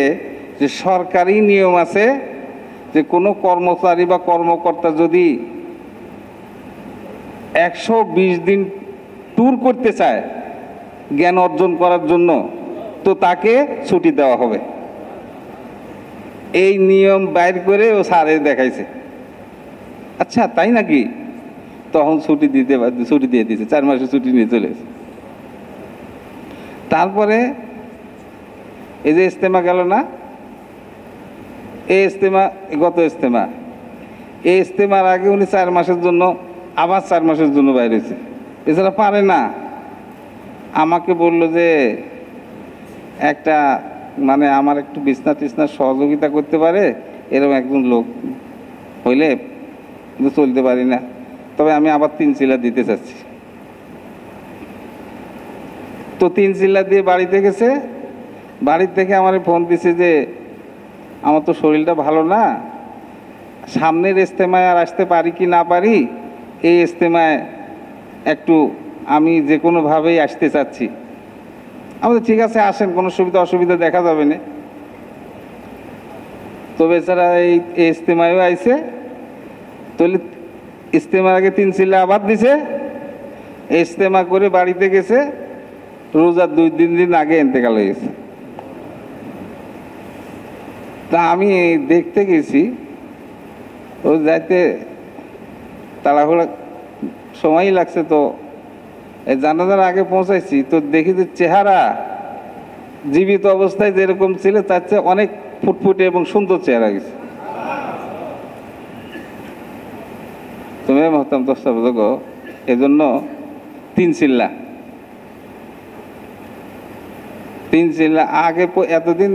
যে সরকারি নিয়ম আছে যে কোনো কর্মচারী বা কর্মকর্তা যদি 120 দিন ট্যুর করতে চায় জ্ঞান অর্জন করার জন্য, তো তাকে ছুটি দেওয়া হবে। এই নিয়ম বাইর করে ও স্যারে দেখাইছে। আচ্ছা তাই নাকি? তখন ছুটি দিয়ে দিয়েছে, 4 মাসের ছুটি নিয়ে চলে এসেছে। তারপরে এই যে ইজতেমা গেল না, এই ইজতেমার আগে উনি 4 মাসের জন্য, আবার 4 মাসের জন্য বাইরে হয়েছে। এছাড়া পারে না। আমাকে বলল যে একটা, মানে আমার একটু বিছনা টিছনার সহযোগিতা করতে পারে এরকম একজন লোক হইলে কিন্তু চলতে পারি না, তবে আমি আবার 3 চিল্লা দিতে চাচ্ছি। তো 3 চিল্লা দিয়ে বাড়িতে গেছে। বাড়ির থেকে আমার ফোন দিছে যে আমার তো শরীরটা ভালো না, সামনের ইজতেমায় আর আসতে পারি কি না পারি, এই ইজতেমায় একটু আমি যে কোনোভাবেই আসতে চাচ্ছি। আমাদের ঠিক আছে, আসেন, কোনো অসুবিধা দেখা যাবে না। তো বেচারা এই ইজতেমায়ও আইছে, তাহলে ইজতেমার আগে 3 চিল্লা আবার দিছে, ইজতেমা করে বাড়িতে গেছে, রোজার 2-3 দিন আগে ইন্তেকাল হয়ে গেছে। তা আমি দেখতে গেছি, ও যাইতে তাড়াহুড়া সময়ই লাগছে, তো এই জানাজার আগে পৌঁছাইছি, তো দেখি যে চেহারা জীবিত অবস্থায় যেরকম ছিল তার চেয়ে অনেক ফুটফুটে এবং সুন্দর চেহারা গেছে। মোহতারাম দর্শক, এজন্য 3 চিল্লা আগে এতদিন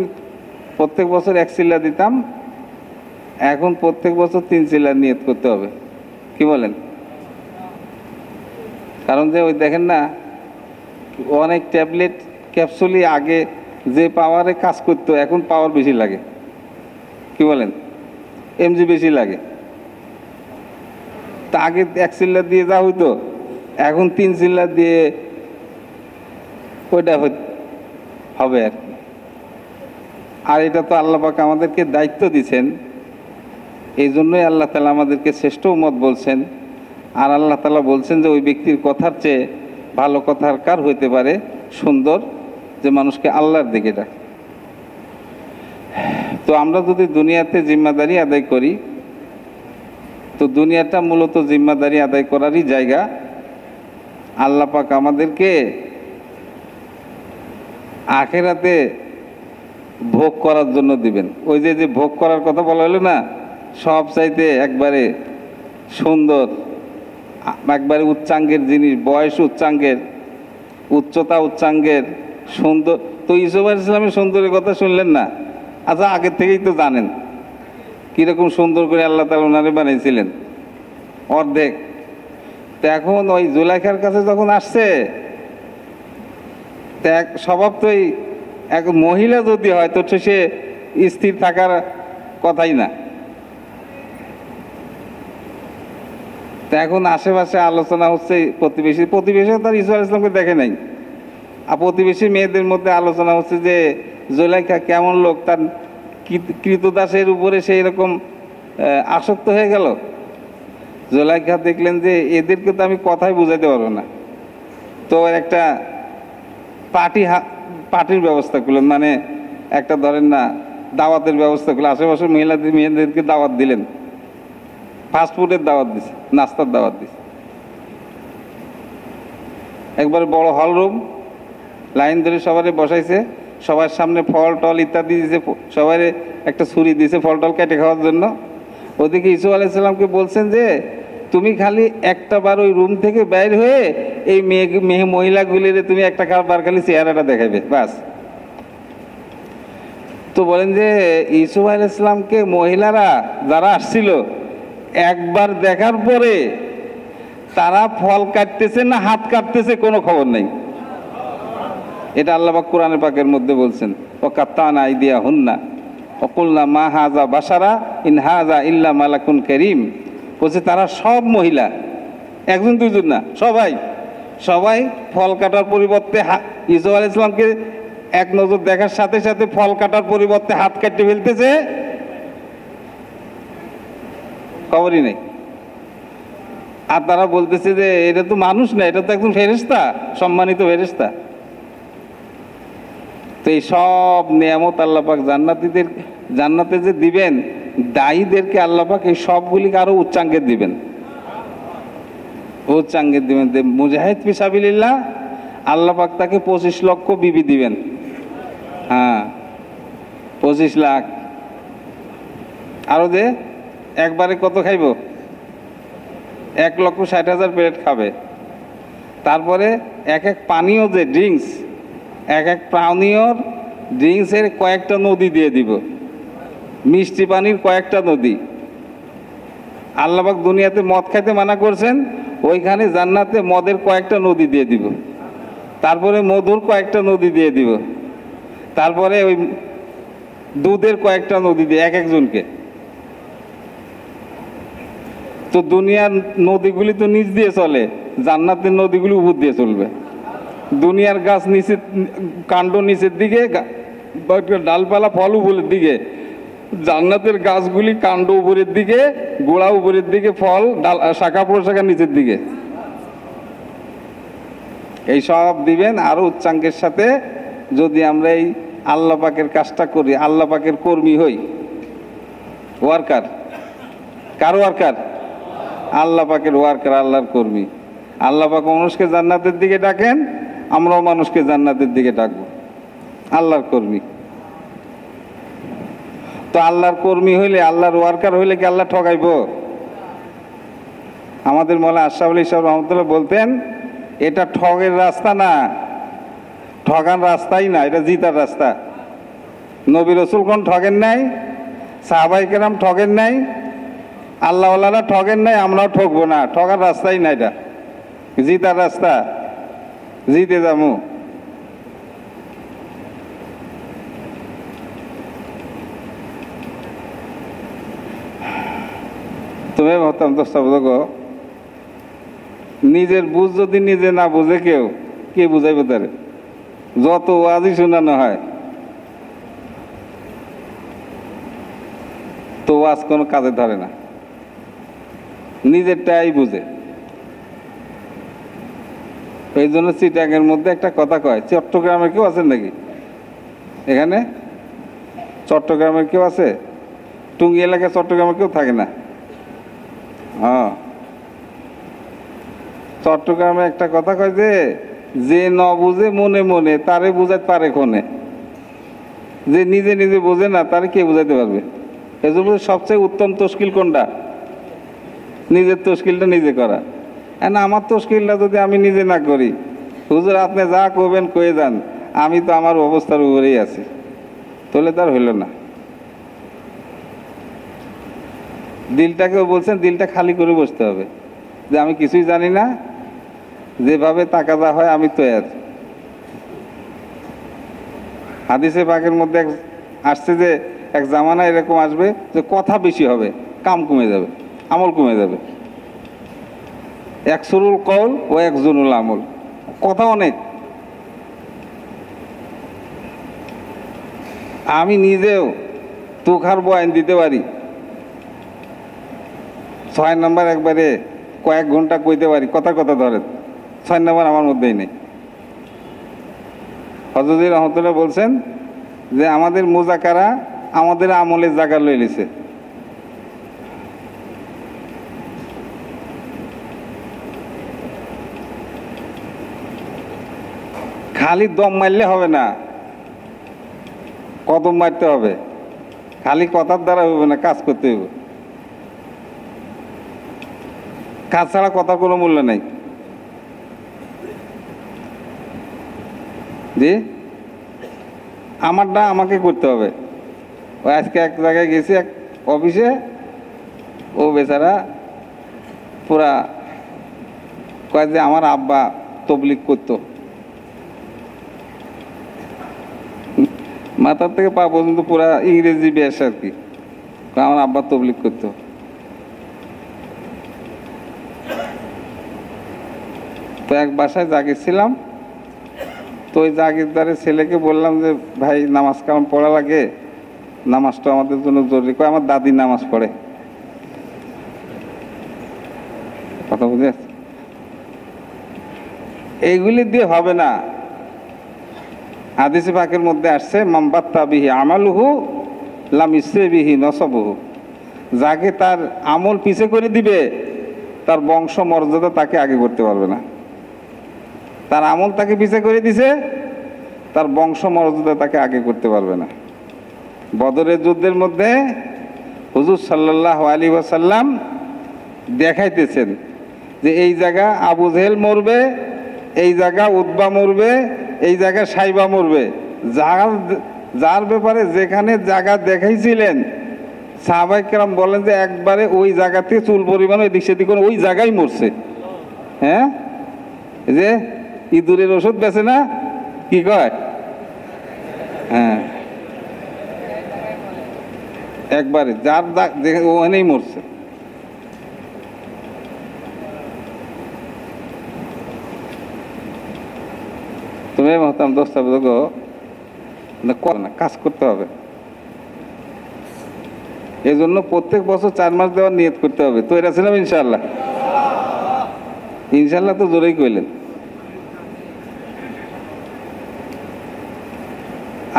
প্রত্যেক বছর 1 চিল্লা দিতাম, এখন প্রত্যেক বছর 3 চিল্লার নিয়ত করতে হবে। কি বলেন? কারণ যে ওই দেখেন না, অনেক ট্যাবলেট ক্যাপসুলই আগে যে পাওয়ারে কাজ করতো এখন পাওয়ার বেশি লাগে। কি বলেন? এমজি বেশি লাগে। তা আগে 1 চিল্লা দিয়ে যা হইতো, এখন 3 চিল্লা দিয়ে ওইটা হবে আর কি। আর এটা তো আল্লাহ পাক আমাদেরকে দায়িত্ব দিয়েছেন, এই জন্যই আল্লাহ তাআলা আমাদেরকে শ্রেষ্ঠ উম্মত বলছেন। আর আল্লাহ তাআলা বলছেন যে ওই ব্যক্তির কথার চেয়ে ভালো কথার কার হইতে পারে সুন্দর, যে মানুষকে আল্লাহর দিকে ডাকে। তো আমরা যদি দুনিয়াতে জিম্মাদারি আদায় করি, তো দুনিয়াটা মূলত জিম্মাদারি আদায় করারই জায়গা। আল্লাহ পাক আমাদেরকে আখিরাতে ভোগ করার জন্য দিবেন। ওই যে ভোগ করার কথা বলা হলো না, সব চাইতে একবারে সুন্দর, একবারে উচ্চাঙ্গের জিনিস, বয়স উচ্চাঙ্গের, উচ্চতা উচ্চাঙ্গের, সুন্দর। তো ইউসুফ আলাইহিস সালামের সুন্দরের কথা শুনলেন না? আচ্ছা, আগের থেকেই তো জানেন কীরকম সুন্দর করে আল্লাহ তাআলা ওনারে বানিয়েছিলেন, অর্ধেক। তো এখন ওই জুলাইখার কাছে যখন আসছে, তো এক স্বভাব তো এক মহিলা যদি হয় তো সে স্থির থাকার কথাই না। তো এখন আশেপাশে আলোচনা হচ্ছে, প্রতিবেশী তার ইউসুফ আলাইহিস সালামকে দেখে নাই, আর প্রতিবেশী মেয়েদের মধ্যে আলোচনা হচ্ছে যে জুলাইখা কেমন লোক, তার কৃতদাসের উপরে সেই রকম আসক্ত হয়ে গেল। জুলাইখা দেখলেন যে এদেরকে তো আমি কথাই বুঝাইতে পারবো না, তো একটা পার্টির ব্যবস্থা করলেন, মানে একটা ধরেন না দাওয়াতের ব্যবস্থা করলেন। আশেপাশের মেয়েদেরকে দাওয়াত দিলেন, ফাস্টফুডের দাওয়াত দিছে, নাস্তার দাওয়াত দিছে। একবারে বড় হল রুম, লাইন ধরে সবাই বসাইছে, সবার সামনে ফল টল ইত্যাদি দিয়েছে, সবাই একটা ছুরি দিয়েছে ফল টল কেটে খাওয়ার জন্য। ওদিকে ইউসুফ আলাইহিস সালামকে বলছেন যে তুমি খালি একটা বার ওই রুম থেকে বাইর হয়ে এই মহিলাগুলির তুমি একটা বার খালি চেহারাটা দেখাবে, বাস। তো বলেন যে ইউসুফ আলাইহিস সালামকে মহিলারা যারা আসছিল একবার দেখার পরে তারা ফল কাটতেছে না হাত কাটতেছে কোনো খবর নেই। এটা আল্লাহ পাক কোরআনে পাকের মধ্যে বলছেন, ওয়াকাত্তানা আইদিয়াহুন্না ওয়াকুলনা মা হাযা বাশারা ইন হাযা ইল্লা মালাকুন কারীম। বলছে তারা সব মহিলা, একজন দুইজন না, সবাই ফল কাটার পরিবর্তে ইউসুফ আলাইহিস সালামকে এক নজর দেখার সাথে সাথে ফল কাটার পরিবর্তে হাত কাটতে ফেলতেছে, খবরই নেই। আর তারা বলতেছে যে এটা তো মানুষ না, এটা তো একজন ফেরেশতা, সম্মানিত ফেরেশতা। তো এই সব নিয়ামত আল্লাহ পাক জান্নাতে যে দিবেন, দায়ীদেরকে আল্লাহ পাক এই সবগুলিকে আরো উচ্চাঙ্গের দিবেন। মুজাহিদ ফি সাবিলিল্লাহ আল্লাহ পাক তাকে 25 লক্ষ বিবি দিবেন। হ্যাঁ, 25 লাখ। আরো যে একবারে কত খাইব? 1,60,000 প্লেট খাবে। তারপরে এক পানীয় যে ড্রিঙ্কস, এক পানীয় ড্রিঙ্কসের কয়েকটা নদী দিয়ে দিব, মিষ্টি পানির কয়েকটা নদী। আল্লাহ পাক দুনিয়াতে মদ খাইতে মানা করছেন, ওইখানে জান্নাতে মদের কয়েকটা নদী দিয়ে দিব। তারপরে মধুর কয়েকটা নদী দিয়ে দিব। তারপরে ওই দুধের কয়েকটা নদী দিয়ে একজনকে। তো দুনিয়ার নদীগুলি তো নিচ দিয়ে চলে, জান্নাতের নদীগুলি উপর দিয়ে চলবে। দুনিয়ার গাছ নিচে, কাণ্ড নিচের দিকে, ডালপালা ফল উপরের দিকে, জান্নাতের গাছগুলি কাণ্ড উপরের দিকে, গোড়া উপরের দিকে, ফল ডাল শাখা প্রশাখা নিচের দিকে। এই সব দিবেন আরো উচ্চাঙ্গের সাথে। যদি আমরা এই আল্লাহ পাকের কাজটা করি, আল্লাহ পাকের কর্মী হই, ওয়ার্কার, কার ওয়ার্কার? আল্লাহ পাকের ওয়ার্কার, আল্লাহর কর্মী। আল্লাহ পাক মানুষকে জান্নাতের দিকে ডাকেন, আমরাও মানুষকে জান্নাতের দিকে ডাকবো, আল্লাহর কর্মী। তো আল্লাহর কর্মী হইলে, আল্লাহর ওয়ার্কার হইলে কি আল্লাহ ঠকাইব? আমাদের মৌলানা আশরাফ আলী সাহেব রহমতুল্লাহ বলতেন, এটা ঠগের রাস্তা না, ঠগান রাস্তাই না, এটা জিতার রাস্তা। নবী রসুল কোন ঠগেন নাই, সাহাবাই কেরাম ঠগেন নাই, আল্লাহওয়ালারা ঠগেন নাই, আমরাও ঠকবো না। ঠগার রাস্তাই না, এটা জিতার রাস্তা, জিতে যাবো। তুমি ভাবতাম দোস্তা বুঝো, নিজের বুঝ যদি নিজে না বুঝে কেউ, কে বুঝাইবে তারে? যত ওয়াজই শোনানো হয় তো ওয়াজ কোনো কাজে ধরে না, নিজেরটাই বুঝে। এই জন্য চিটাগের মধ্যে একটা কথা কয়, চট্টগ্রামের কেউ আছেন নাকি এখানে? চট্টগ্রামের কেউ আছে? টুঙ্গি এলাকায় চট্টগ্রামের কেউ থাকে না? হ্যাঁ, চট্টগ্রামে একটা কথা কয় যে ন বুঝে মনে মনে তারে বুঝাতে পারে কোনে, যে নিজে নিজে বোঝে না তারে কে বুঝাইতে পারবে? এজন্য সবচেয়ে উত্তম তশকিল কোনটা? নিজের তশকিলটা নিজে করা। না, আমার তশকিলটা যদি আমি নিজে না করি, হুজুর আপনি যা করবেন কয়ে যান, আমি তো আমার অবস্থার উপরেই আছি, তাহলে তার হইল না। দিলটাকেও বলছেন, দিলটা খালি করে বসতে হবে, যে আমি কিছুই জানি না, যেভাবে তাকাজা হয় আমি তৈরি। হাদিসে পাকের মধ্যে আসছে যে এক জামানা এরকম আসবে যে কথা বেশি হবে, কাম কমে যাবে, আমল কমে যাবে। এক সুরুল কৌল ও এক জুনুল আমল, কথা অনেক। আমি নিজেও তুখার বয়ান দিতে পারি, 6 নম্বর একবারে কয়েক ঘন্টা কইতে পারি, কথা কথা ধরে, 6 নম্বর আমার মধ্যেই নেই। হযরত রহমতুল্লাহ বলছেন যে আমাদের মুজাকারা আমাদের আমলের জায়গা লয়ে নিছে। খালি দম মারলে হবে না, কদম মারতে হবে। খালি কথার দ্বারা হবে না, কাজ করতে হবে। কাজ ছাড়া কথার কোনো মূল্য নেই। জি, আমারটা আমাকে করতে হবে। ওই আজকে এক জায়গায় গেছি, এক অফিসে, ও বেচারা পুরা কয় যে আমার আব্বা তবলিগ করতো, মাথার থেকে পা পর্যন্ত পুরা ইংরেজি বেশ আর কি, আমার আব্বা তবলিগ করতো। তো এক বাসায় জাগিয়েছিলাম, তো ওই জাগিরদারের ছেলেকে বললাম যে ভাই নামাজ কালাম পড়া লাগে, নামাজটা আমাদের জন্য জরুরি। কয় আমার দাদি নামাজ পড়ে। কথা বুঝে আসছে? এইগুলি দিয়ে হবে না। হাদিসে পাকের মধ্যে আসছে মামবাত্তা বিহি আমালুহু লাম ইসরে বিহি নসবহু, যাকে তার আমল পিছে করে দিবে তার বংশ মর্যাদা তাকে আগে করতে পারবে না। তার আমল তাকে পিছে করে দিছে, তার বংশ মর্যাদা তাকে আগে করতে পারবে না। বদরের যুদ্ধের মধ্যে হুজুর সাল্লাল্লাহু আলাইহি ওয়াসাল্লাম দেখাইতেছেন যে এই জায়গা আবু জেহেল মরবে, এই জায়গা উতবা মরবে, এই জায়গা সাইবা মরবে। যার ব্যাপারে যেখানে জায়গা দেখাইছিলেন, সাহাবায়ে কেরাম বলেন যে একবারে ওই জায়গাতে চুল পরিমাণ এদিক সেদিক করে ওই জায়গায় মরছে। হ্যাঁ, এই যে ইঁদুরের ওষুধ বেছে না, কি কয়? হ্যাঁ, একবারে যার ওখানেই মরছে। তুমি মহতাম দোস্তা বুঝো না, কাজ করতে হবে। এই জন্য প্রত্যেক বছর 4 মাস দেওয়ার নিয়ত করতে হবে। তো এটা ছিলাম ইনশাল্লাহ, ইনশাল্লাহ তো জোরেই কইলেন।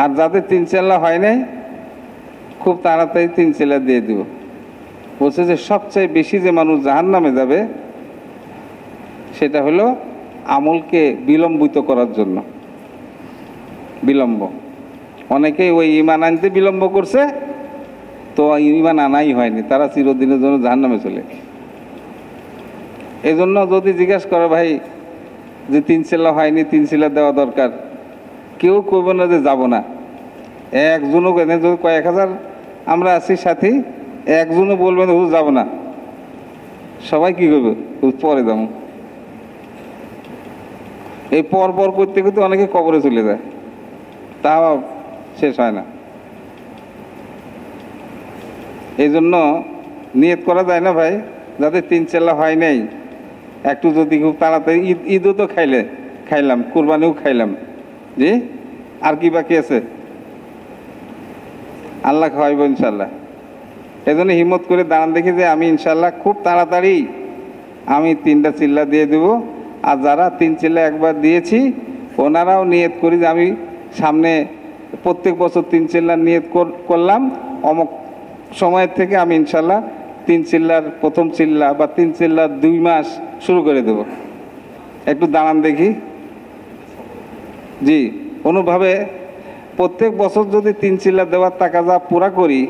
আর যাদের 3 চেল্লা হয় নাই, খুব তাড়াতাড়ি 3 চেল্লা দিয়ে দিব। বলছে যে সবচেয়ে বেশি যে মানুষ জাহান্নামে যাবে সেটা হলো আমলকে বিলম্বিত করার জন্য। বিলম্ব, অনেকেই ওই ঈমান আনতে বিলম্ব করছে, তো ঈমান আনাই হয়নি, তারা চিরদিনের জন্য জাহান্নামে চলে। এই জন্য যদি জিজ্ঞাসা করে ভাই যে 3 চিল্লা হয়নি, 3 চিল্লা দেওয়া দরকার, কেউ কইব না যে যাব না। একজনও যদি কয়েক হাজার আমরা আছি সাথী, একজনও বলবেন হুজুর যাব না। সবাই কি করবে, হুজুর পরে যাবো। এই পর পর করতে করতে অনেকে কবরে চলে যায়, তাও শেষ হয় না। এই জন্য নিয়ত করা যায় না ভাই, যাদের 3 চিল্লা হয় নাই, একটু যদি খুব তাড়াতাড়ি ঈদও তো খাইলাম, কুরবানিও খাইলাম, জি আর কি বাকি আছে? আল্লাহ খাওয়াইব ইনশাল্লাহ। এই জন্য হিম্মত করে দাঁড়ান, দেখি যে আমি ইনশাল্লাহ খুব তাড়াতাড়ি আমি 3টা চিল্লা দিয়ে দেব। আর যারা 3 চিল্লা একবার দিয়েছি ওনারাও নিয়ত করি যে আমি সামনে প্রত্যেক বছর 3 চিল্লার নিয়ত করলাম, অমুক সময়ের থেকে আমি ইনশাল্লাহ 3 চিল্লার প্রথম চিল্লা বা 3 চিল্লার 2 মাস শুরু করে দেব। একটু দাঁড়ান দেখি। জি, অনুভাবে প্রত্যেক বছর যদি 3 চিল্লা দেওয়ার টাকা যা পুরা করি,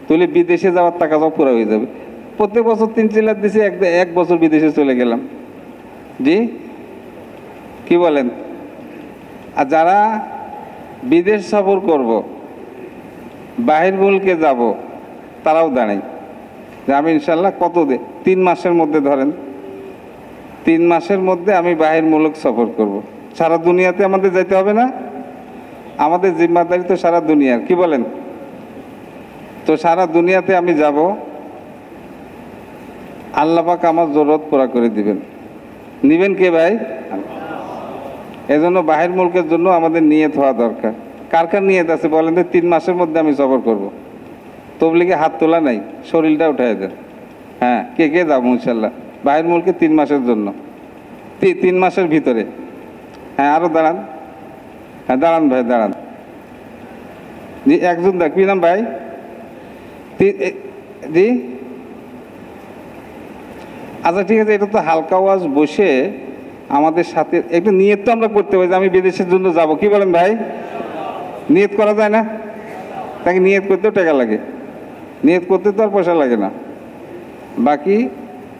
তাহলে বিদেশে যাওয়ার টাকা যা পুরা হয়ে যাবে। প্রত্যেক বছর 3 চিল্লা দিছি, এক বছর বিদেশে চলে গেলাম। জি কি বলেন? আর যারা বিদেশ সফর করব, বাহির মুলকে যাব, তারাও দাঁড়াই যে আমি ইনশাল্লাহ কত 3 মাসের মধ্যে, ধরেন 3 মাসের মধ্যে আমি বাহির মুলক সফর করব। সারা দুনিয়াতে আমাদের যেতে হবে না? আমাদের জিম্মাদারি তো সারা দুনিয়ার, কি বলেন? তো সারা দুনিয়াতে আমি যাব, আল্লাহ পাক আমার জরুরত পুরা করে দিবেন। নিবেন কে ভাই? এজন্য বাহির মুলকের জন্য আমাদের নিয়ত হওয়া দরকার। কার কার নিয়ত আছে বলেন তো? 3 মাসের মধ্যে আমি সফর করব। তবলিগে হাত তোলা নাই, শরীরটা উঠাই দেন। হ্যাঁ, কে কে যাবো ইনশাল্লাহ বাহির মুলকে 3 মাসের জন্য, 3 মাসের ভিতরে? হ্যাঁ, আরো দাঁড়ান। হ্যাঁ দাঁড়ান ভাই, দাঁড়ান। জি একজন দেখ, কি নাম ভাই? জি আচ্ছা ঠিক আছে, এটা তো হালকা আওয়াজ বসে আমাদের সাথে একটু নিয়ত তো আমরা করতে পারি যে আমি বিদেশের জন্য যাব, কি বলেন ভাই? নিয়ত করা যায় না? তাকে নিয়ত করতেও টাকা লাগে, নিয়ত করতে তো আর পয়সা লাগে না। বাকি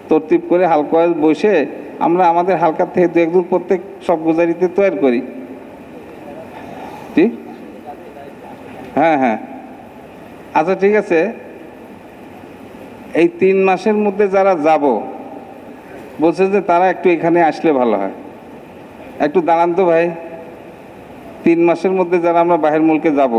তরতিব করে হালকা আওয়াজ বসে আমরা আমাদের হালকা থেকে 2-1 প্রত্যেক সব গুজারিতে তৈরি করি। ঠিক? হ্যাঁ হ্যাঁ, আচ্ছা ঠিক আছে। এই 3 মাসের মধ্যে যারা যাব বলছে যে তারা একটু এখানে আসলে ভালো হয়। একটু দাঁড়ান তো ভাই। 3 মাসের মধ্যে যারা আমরা বাহির মুলকে যাব,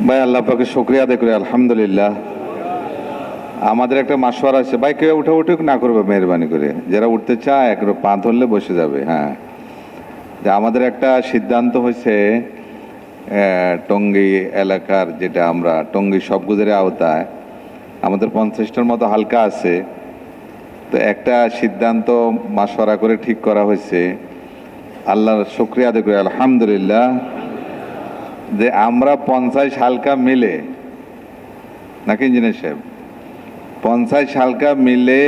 ভাই আল্লাহ পাকে শুকরিয়া আদায় করি, আলহামদুলিল্লাহ। আমাদের একটা মাসওয়ারা আছে ভাই, কেউ উঠে না করবে মেহরবানি করে, যারা উঠতে চায় একটু পা ধরলে বসে যাবে। হ্যাঁ, যে আমাদের একটা সিদ্ধান্ত হয়েছে টঙ্গী এলাকার, যেটা আমরা টঙ্গী সবগুজের আওতায় আমাদের 50টার মতো হালকা আছে। তো একটা সিদ্ধান্ত মাসওয়ারা করে ঠিক করা হয়েছে, আল্লাহর শুকরিয়া আদায় করি আলহামদুলিল্লাহ, যে আমরা 50 হালকা মিলে, নাকি ইঞ্জিনিয়ার সাহেব, 50 হালকা মিলে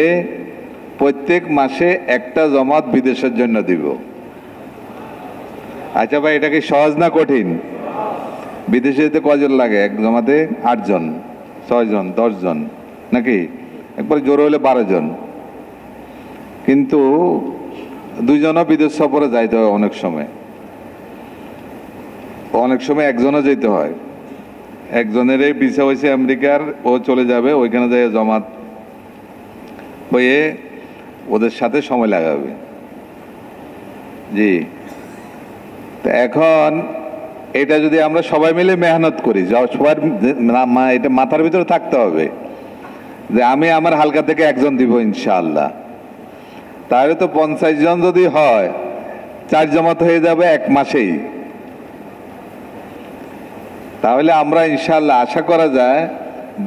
প্রত্যেক মাসে একটা জমাত বিদেশের জন্য দিব। আচ্ছা ভাই, এটা কি সহজ না কঠিন? বিদেশে যেতে কজন লাগে? এক জমাতে 8 জন, 6 জন, 10 জন, নাকি একবার জোর হলে 12 জন। কিন্তু 2 জনও বিদেশ সফরে যাইতে হয়, অনেক সময় একজনও যেতে হয়। একজনের এই ভিসা হয়েছে আমেরিকার, ও চলে যাবে ওইখানে যাই জমাত হয়ে ওদের সাথে সময় লাগাবে। জি, তো এখন এটা যদি আমরা সবাই মিলে মেহনত করি, সবার এটা মাথার ভিতরে থাকতে হবে যে আমি আমার হালকা থেকে একজন দিব ইনশাআল্লাহ। তাহলে তো 50 জন যদি হয়, 4 জমাত হয়ে যাবে 1 মাসেই। তাহলে আমরা ইনশাআল্লাহ আশা করা যায়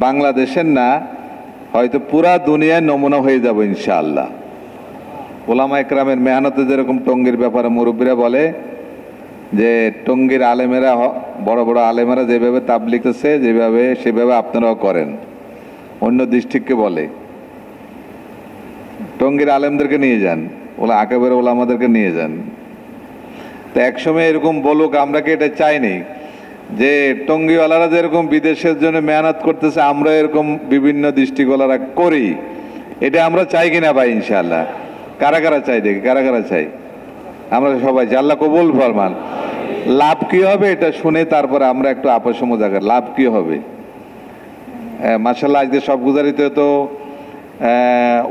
বাংলাদেশের না, হয়তো পুরা দুনিয়ায় নমুনা হয়ে যাব ইনশাআল্লাহ। ওলামা একরামের মেহনতে যেরকম টঙ্গীর ব্যাপারে মুরব্বীরা বলে যে টঙ্গীর আলেমেরা, বড় বড় আলেমেরা যেভাবে তাবলীগ করছে, সেভাবে আপনারাও করেন। অন্য ডিস্ট্রিক্টকে বলে টঙ্গীর আলেমদেরকে নিয়ে যান, আকেবের ওলামাদেরকে নিয়ে যান, তো একসময় এরকম বলুক, আমরা কি এটা চাইনি যে টঙ্গিওয়ালারা যেরকম বিদেশের জন্য মেহনত করতেছে আমরা এরকম বিভিন্ন দৃষ্টিগোলারা করি? এটা আমরা চাই কিনা ভাই? ইনশাআল্লাহ কারা কারা চাই দেখি, কারা কারা চাই? আমরা সবাই চাই। আল্লাহ কবুল ফরমান। লাভ কি হবে এটা শুনে তারপরে আমরা একটু আপস মজাকার লাভ কি হবে। মাশাআল্লাহ আজকে সব গুজারিতে তো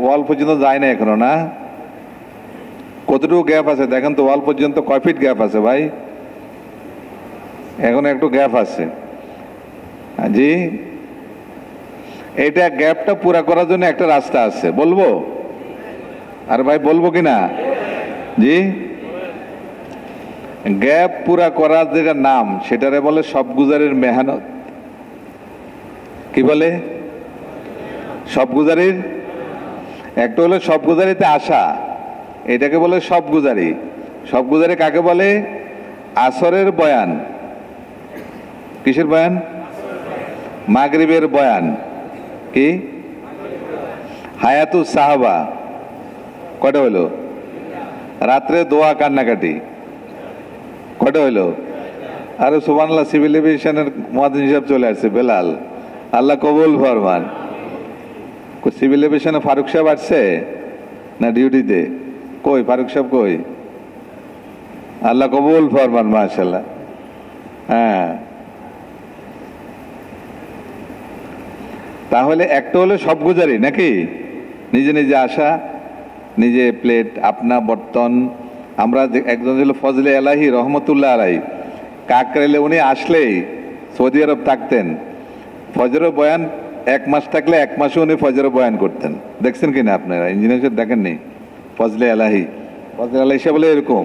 ওয়াল পর্যন্ত যায় না এখনো, না? কতটুকু গ্যাপ আছে দেখেন তো, ওয়াল পর্যন্ত কয় ফিট গ্যাপ আছে ভাই? এখন একটু গ্যাপ আছে। জি, এটা গ্যাপটা পুরা করার জন্য একটা রাস্তা আছে, বলবো? আর ভাই বলবো কিনা? জি, গ্যাপ পুরা করার যেটা নাম সেটারে বলে সব গুজারের মেহনত। কি বলে? সব গুজারির একটা হলো সব গুজারিতে আসা, এটাকে বলে সব গুজারি। সব গুজারি কাকে বলে? আসরের বয়ান। কিসের বয়ান? মাগরিবের বয়ান। কি? হায়াতুস সাহাবা। কয়টা হইলো? রাত্রে দোয়া কান্নাকাটি। কয়টা হইলো? আরে সুবহানাল্লাহ, সিভিল এভিয়েশনের মুয়াজ্জিন হিসাব চলে আসছে বেলাল, আল্লাহ কবুল ফরমান। সিভিল এভিয়েশনে ফারুক সাহেব আসছে না ডিউটিতে? কই ফারুক সাহেব কই? আল্লাহ কবুল ফরমান, মাশাআল্লাহ। হ্যাঁ, তাহলে একটা হলো সব গুজারি নাকি? নিজে নিজে আসা, নিজে প্লেট, আপনা বর্তন। আমরা একজন ছিল ফজলে এলাহি রহমতুল্লাহ আলাই, কাকরাইলে উনি আসলেই সৌদি আরব থাকতেন, ফজরের বয়ান 1 মাস থাকলে 1 মাসে উনি ফজরের বয়ান করতেন। দেখছেন কিনা আপনারা? ইঞ্জিনিয়ার দেখেননি? ফজলে এলাহি, ফজলে এলাহি সে বলে এরকম,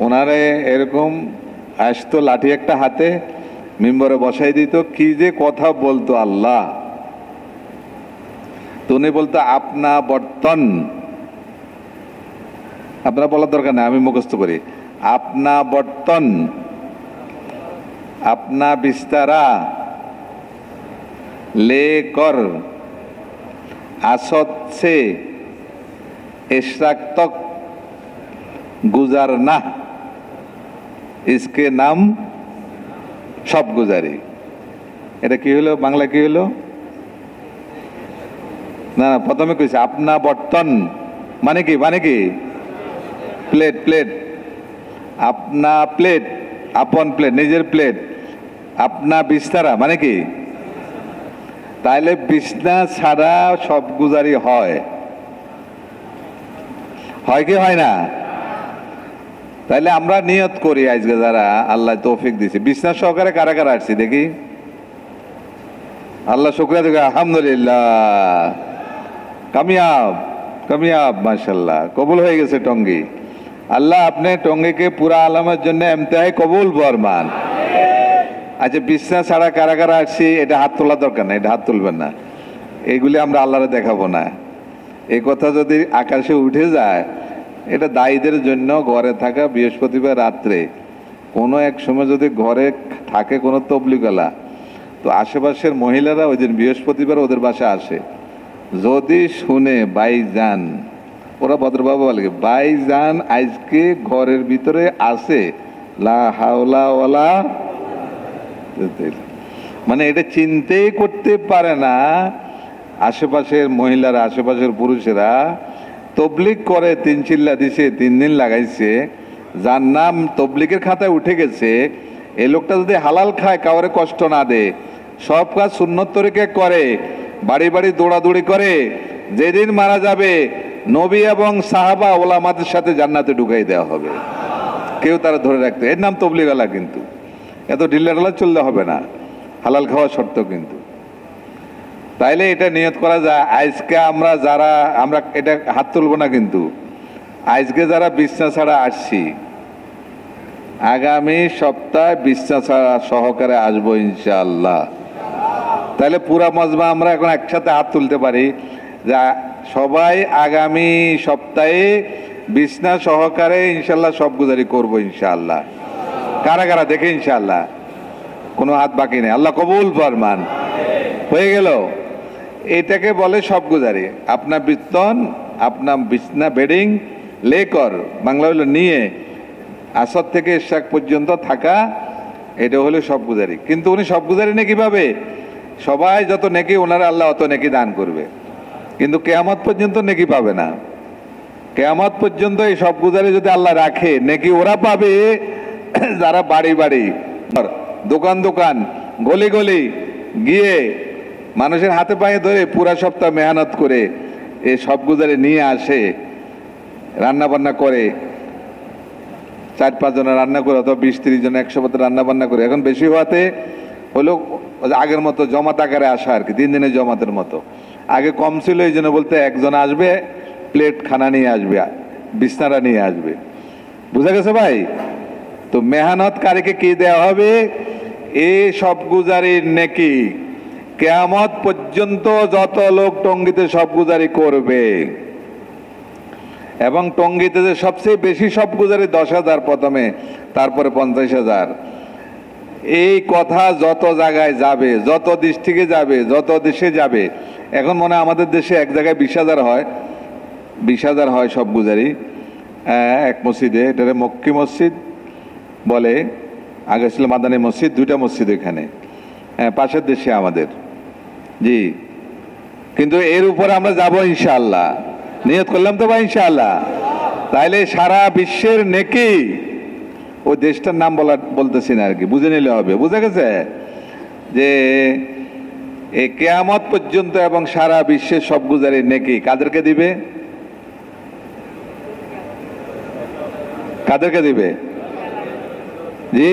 ওনারে এরকম আসতো, লাঠি একটা হাতে, মিম্বরে বসাই দিত, কি যে কথা বলতো আল্লাহ। তো উনি বলতো আপনা বর্তন, আপনারা বলার দরকার নেই, আমি মুখস্থ করি। আপনা বর্তন, আপনা বিস্তারা ले कर आसद से इशराक तक गुजारना, इसके नाम सब गुजारी। এটা কি হলো? বাংলা কি হলো? না না, প্রথমে কইছে আপনা বর্তন মানে কি? মানে কি? প্লেট, প্লেট, আপনা প্লেট, আপন প্লেট, নিজের প্লেট। আপনা বিস্তারা মানে কি? তাইলে বিছনা ছাড়া সব গুজারি হয়, হয় কি হয় না? তাইলে আমরা নিয়ত করি আজকে যারা আল্লাহ তৌফিক দিছে, বিছনা সহকারে কারা কারা আসছি দেখি? আল্লাহ শুকরিয়া দেখি, আলহামদুলিল্লাহ, কামিয়াব কামিয়াব, মাশাআল্লাহ, কবুল হয়ে গেছে টঙ্গী। আল্লাহ আপনি টঙ্গীকে পুরা আলমের জন্য ইমতিহাই কবুল ফরমান। আচ্ছা, বিছনা ছাড়া কারা কারা আসছি এটা হাত তোলার দরকার না, এটা হাত তুলবেন না, এইগুলি আমরা আল্লাহরে দেখাবো না। এই কথা যদি আকাশে উঠে যায়, এটা দায়ীদের জন্য। ঘরে থাকা বৃহস্পতিবার রাত্রে কোনো এক সময় যদি ঘরে থাকে কোনো তবলিগওয়ালা, তো আশেপাশের মহিলারা ওই দিন বৃহস্পতিবার ওদের বাসায় আসে, যদি শুনে ভাইজান, ওরা ভদ্রবাবু বলে ভাইজান আজকে ঘরের ভিতরে আসে, লা হাওলা ওয়ালা, মানে এটা চিন্তাই করতে পারে না। আশেপাশের মহিলারা, আশেপাশের পুরুষেরা তবলিগ করে, 3 চিল্লা দিছে, 3 দিন লাগাইছে, যার নাম তবলিগের খাতায় উঠে গেছে, এই লোকটা যদি হালাল খায়, কাউরে কষ্ট না দেয়, সব কাজ সুন্নত তরিকায় করে, বাড়ি বাড়ি দৌড়াদৌড়ি করে, যেদিন মারা যাবে নবী এবং সাহাবা ওলামাদের সাথে জান্নাতে ঢুকাই দেওয়া হবে, কেউ তারা ধরে রাখতে। এর নাম তবলিগওয়ালা। কিন্তু এত ঢিল্লাঢালা চললে হবে না, হালাল খাওয়া শর্ত কিন্তু। তাইলে এটা নিয়ত করা যায়, আজকে আমরা যারা, আমরা এটা হাত তুলব না, কিন্তু আজকে যারা বিছনা ছাড়া আসছি, আগামী সপ্তাহে বিছনা ছাড়া সহকারে আসবো ইনশাআল্লাহ। তাহলে পুরা মজমা আমরা এখন একসাথে হাত তুলতে পারি যা সবাই আগামী সপ্তাহে বিছনা সহকারে ইনশাআল্লাহ সব গুজারি করবো ইনশাআল্লাহ। কারা কারা দেখে ইনশাআল্লাহ, কোনো হাত বাকি নেই। আল্লাহ কবুল ফরমান। হয়ে গেল, এটাকে বলে সব গুজারি। আপনার বিস্তন, আপনার বিছনা বেডিং লে কর, বাংলা হলো নিয়ে, আসর থেকে ইশরাক পর্যন্ত থাকা, এটা হলো সব গুজারি। কিন্তু উনি সব গুজারি নেকি পাবে? সবাই যত নেকি ওনারা আল্লাহ অত নেকি দান করবে, কিন্তু কেয়ামত পর্যন্ত নেকি পাবে না। কেয়ামত পর্যন্ত এই সব গুজারি যদি আল্লাহ রাখে, নেকি ওরা পাবে যারা বাড়ি বাড়ি, দোকান দোকান, গলি গলি গিয়ে মানুষের হাতে পায়ে ধরে পুরা সপ্তাহ মেহনত করে এই সব গুজারি নিয়ে আসে, রান্না বান্না করে, 4-5 জনের রান্না করে, অথবা 20-30 জন 100 পথে রান্না বান্না করে। এখন বেশি হওয়াতে হলো আগের মতো জমাত আকারে আসা আর কি, 3 দিনের জমাতের মতো। আগে কম ছিল, এই জন্য বলতে একজন আসবে, প্লেট খানা নিয়ে আসবে, বিছনারা নিয়ে আসবে। বুঝা গেছে ভাই? তো মেহনতকারীকে কি দেওয়া হবে? এই সব গুজারির নেকি কিয়ামত পর্যন্ত যত লোক টঙ্গীতে সব গুজারি করবে, এবং টঙ্গীতে যে সবচেয়ে বেশি সব গুজারি 10,000 প্রথমে, তারপরে 50,000। এই কথা যত জায়গায় যাবে, যত ডিস্ট্রিক্টে যাবে, যত দেশে যাবে, এখন মনে হয় আমাদের দেশে এক জায়গায় 20,000 হয়, 20,000 হয় সব গুজারি এক মসজিদে। এটারে মক্কি মসজিদ বলে, আগে ছিল মাদানী মসজিদ, 2টা মসজিদ এখানে, পাশের দেশে আমাদের। জি, কিন্তু এর উপরে আমরা যাব ইনশাআল্লাহ, নিয়ত করলাম তো ভাই ইনশাআল্লাহ। তাইলে সারা বিশ্বের নেকি, ওই দেশটার নাম বলতেছি না আর কি, বুঝে নিলে হবে। বুঝে গেছে যে এই কিয়ামত পর্যন্ত এবং সারা বিশ্বের সব গুজারি নেকি কাদেরকে দিবে? কাদেরকে দিবে? জি,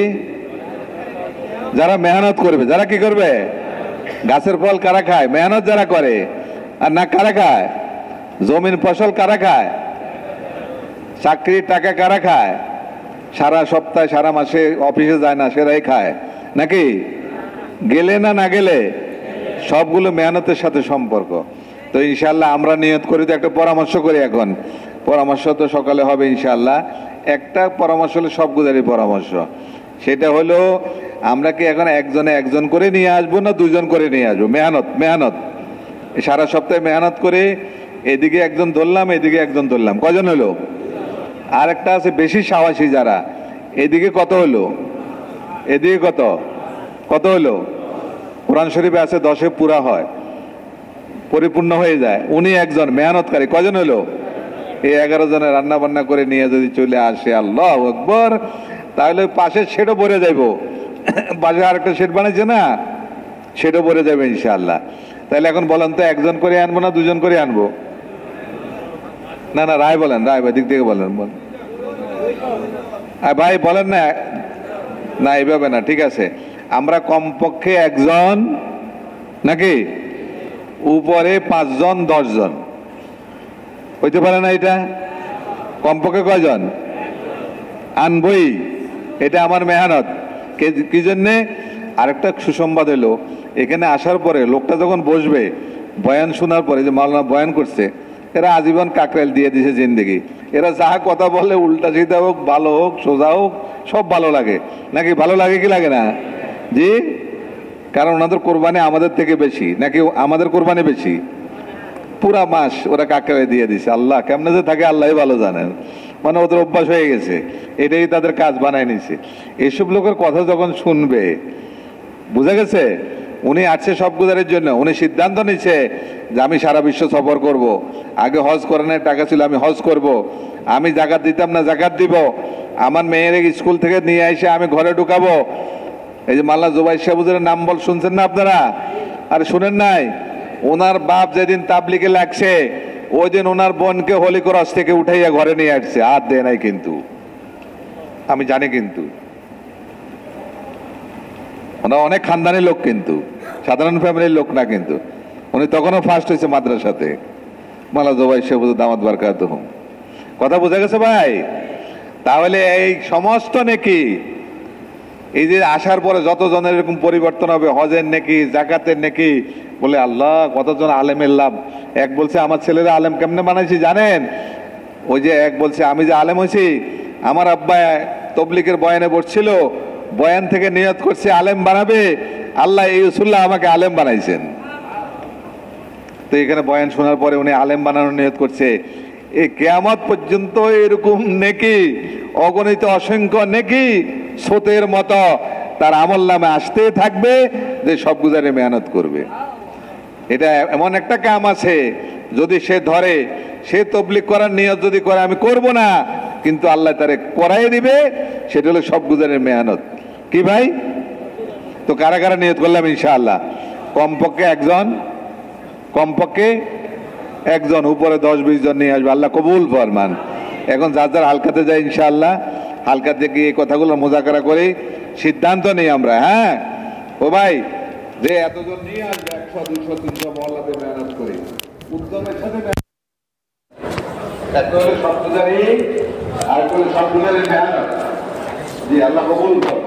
যারা মেহনত করবে। যারা কি করবে? গাছের ফল কারা খায়? মেহনত যারা করে। আর না কারা খায়? জমির ফসল কারা খায়? চাকরির টাকা কারা খায়? সারা সপ্তাহে সারা মাসে অফিসে যায় না, সেরাই খায় নাকি? গেলে না না গেলে সবগুলো মেহনতের সাথে সম্পর্ক। তো ইনশাল্লাহ আমরা নিয়ত করি, তো একটা পরামর্শ করি। এখন পরামর্শ তো সকালে হবে ইনশাল্লাহ। একটা পরামর্শ হলো সব গুজারি পরামর্শ, সেটা হলো আমরা কি এখন একজন করে নিয়ে আসবো না 2 জন করে নিয়ে আসবো? মেহনত সারা সপ্তাহে মেহনত করে এদিকে একজন ধরলাম, এদিকে একজন ধরলাম, কজন হলো? আর একটা আছে বেশি সাহসী যারা, এদিকে কত হলো, এদিকে কত হলো? কোরআন শরীফে আছে 10-এ পুরা হয়, পরিপূর্ণ হয়ে যায়। উনি একজন মেহনতকারী, কজন হলো? এই 11 জনের রান্না বান্না করে নিয়ে যদি চলে আসে, আল্লাহু আকবার, তাহলে পাশের শেডও ভরে যাইব। পাশে আরেকটা শেড বানাইছে না, শেডও ভরে যাবে ইনশাআল্লাহ। তাহলে এখন বলেন তো, একজন করে আনবো না 2 জন করে আনবো? না না, রায় বলেন, রায় ভাই দিক থেকে বলেন। ভাই বলেন না, না এইভাবে না, ঠিক আছে। আমরা কমপক্ষে 1 জন নাকি, উপরে 5 জন 10 জন হইতে পারে না? এটা কমপক্ষে কয়জন আনবই? এটা আমার মেহনত। কি জন্যে? আরেকটা সুসংবাদ হলো, এখানে আসার পরে লোকটা যখন বসবে, বয়ান শোনার পরে, যে মাওলানা বয়ান করছে, এরা আজীবন কাকরাইল দিয়ে দিছে জিন্দেগি। এরা যা কথা বলে, উল্টা সিধা হোক, ভালো হোক, সোজা হোক, সব ভালো লাগে নাকি? ভালো লাগে কি লাগে না? জি, কারণ ওনাদের কোরবানি আমাদের থেকে বেশি, নাকি আমাদের কোরবানি বেশি? পুরা মাস ওরা কাকরাইল দিয়ে দিছে। আল্লাহ কেমনে যে থাকে আল্লাহই ভালো জানেন। মানে ওদের অভ্যাস হয়ে গেছে, এটাই তাদের কাজ বানায় নিছে। এসব লোকের কথা যখন শুনবে, বুঝা গেছে? উনি আসছে সব গুজারের জন্য, উনি সিদ্ধান্ত নিচ্ছে যে আমি সারা বিশ্ব সফর করব। আগে হজ করানোর টাকা ছিল, আমি হজ করব। আমি জাকাত দিতাম না, জাকাত দিব। আমার মেয়ের স্কুল থেকে নিয়ে এসে আমি ঘরে ঢুকাবো। এই যে মাল্লা জুবাই সাহেবের নাম শুনছেন না আপনারা? আরে শুনেন নাই? ওনার বাপ যেদিন তাবলিগে লাগছে, ওই দিন ওনার বোনকে হোলি ক্রস থেকে উঠাইয়া ঘরে নিয়ে আসছে, হাত দেয় নাই কিন্তু, আমি জানি। কিন্তু ওনার অনেক খানদানি লোক, কিন্তু সাধারণ ফ্যামিলির লোক না। কিন্তু উনি তখনও ফার্স্ট হয়েছে মাদ্রাসাতে। মালা জবাই সাহেব দামাত বারকাতুহু। কথা বোঝা গেছে ভাই? তাহলে এই সমস্ত নেকি, এই যে আসার পরে যতজনের এরকম পরিবর্তন হবে, হজের নেকি, জাকাতের নেকি, বলে আল্লাহ কতজন আলেমের লাভ। এক বলছে আমার ছেলেরা আলেম কেমনে বানাইছি জানেন? ওই যে এক বলছে আমি যে আলেম হয়েছি, আমার আব্বা তবলিগের বয়ানে বসছিল, বয়ান থেকে নিয়ত করছে আলেম বানাবে, আল্লাহ এই উসুল্লাহ আমাকে আলেম বানাইছেন। তো এখানে বয়ান শোনার পরে উনি আলেম বানানোর নিয়ত করছে। এই কিয়ামত পর্যন্ত এরকম নেকি অগণিত অসংখ্য নেকি স্রোতের মতো তার আমল নামে আসতে থাকবে, যে সব গুজারে মেহনত করবে। এটা এমন একটা কাম আছে, যদি সে ধরে, সে তবলিগ করার নিয়ত যদি করে আমি করব না, কিন্তু আল্লাহ তারে করাই দিবে, সেটা হলো সব গুজারের মেহনত। কি ভাই? তো কারা কারা নিয়ত করলাম ইনশাআল্লাহ? কমপক্ষে একজন, উপরে 10-20 জন নিয়ে আসবে, আল্লাহ কবুল ফরমান। এখন যার যার হালকাতে যায় ইনশাআল্লাহ, হালকাতে গিয়ে এই কথাগুলো মোজাকারা করে সিদ্ধান্ত নেই আমরা। হ্যাঁ ও ভাই, যে এতজন নিয়ে আসবে, 100, 200, 300 মহল্লাতে মেহনত করে উদ্যমের সাথে এত হলে সব গুজারি, আর করে সব গুজারি মেহনত। জি, আল্লাহ কবুল করুন।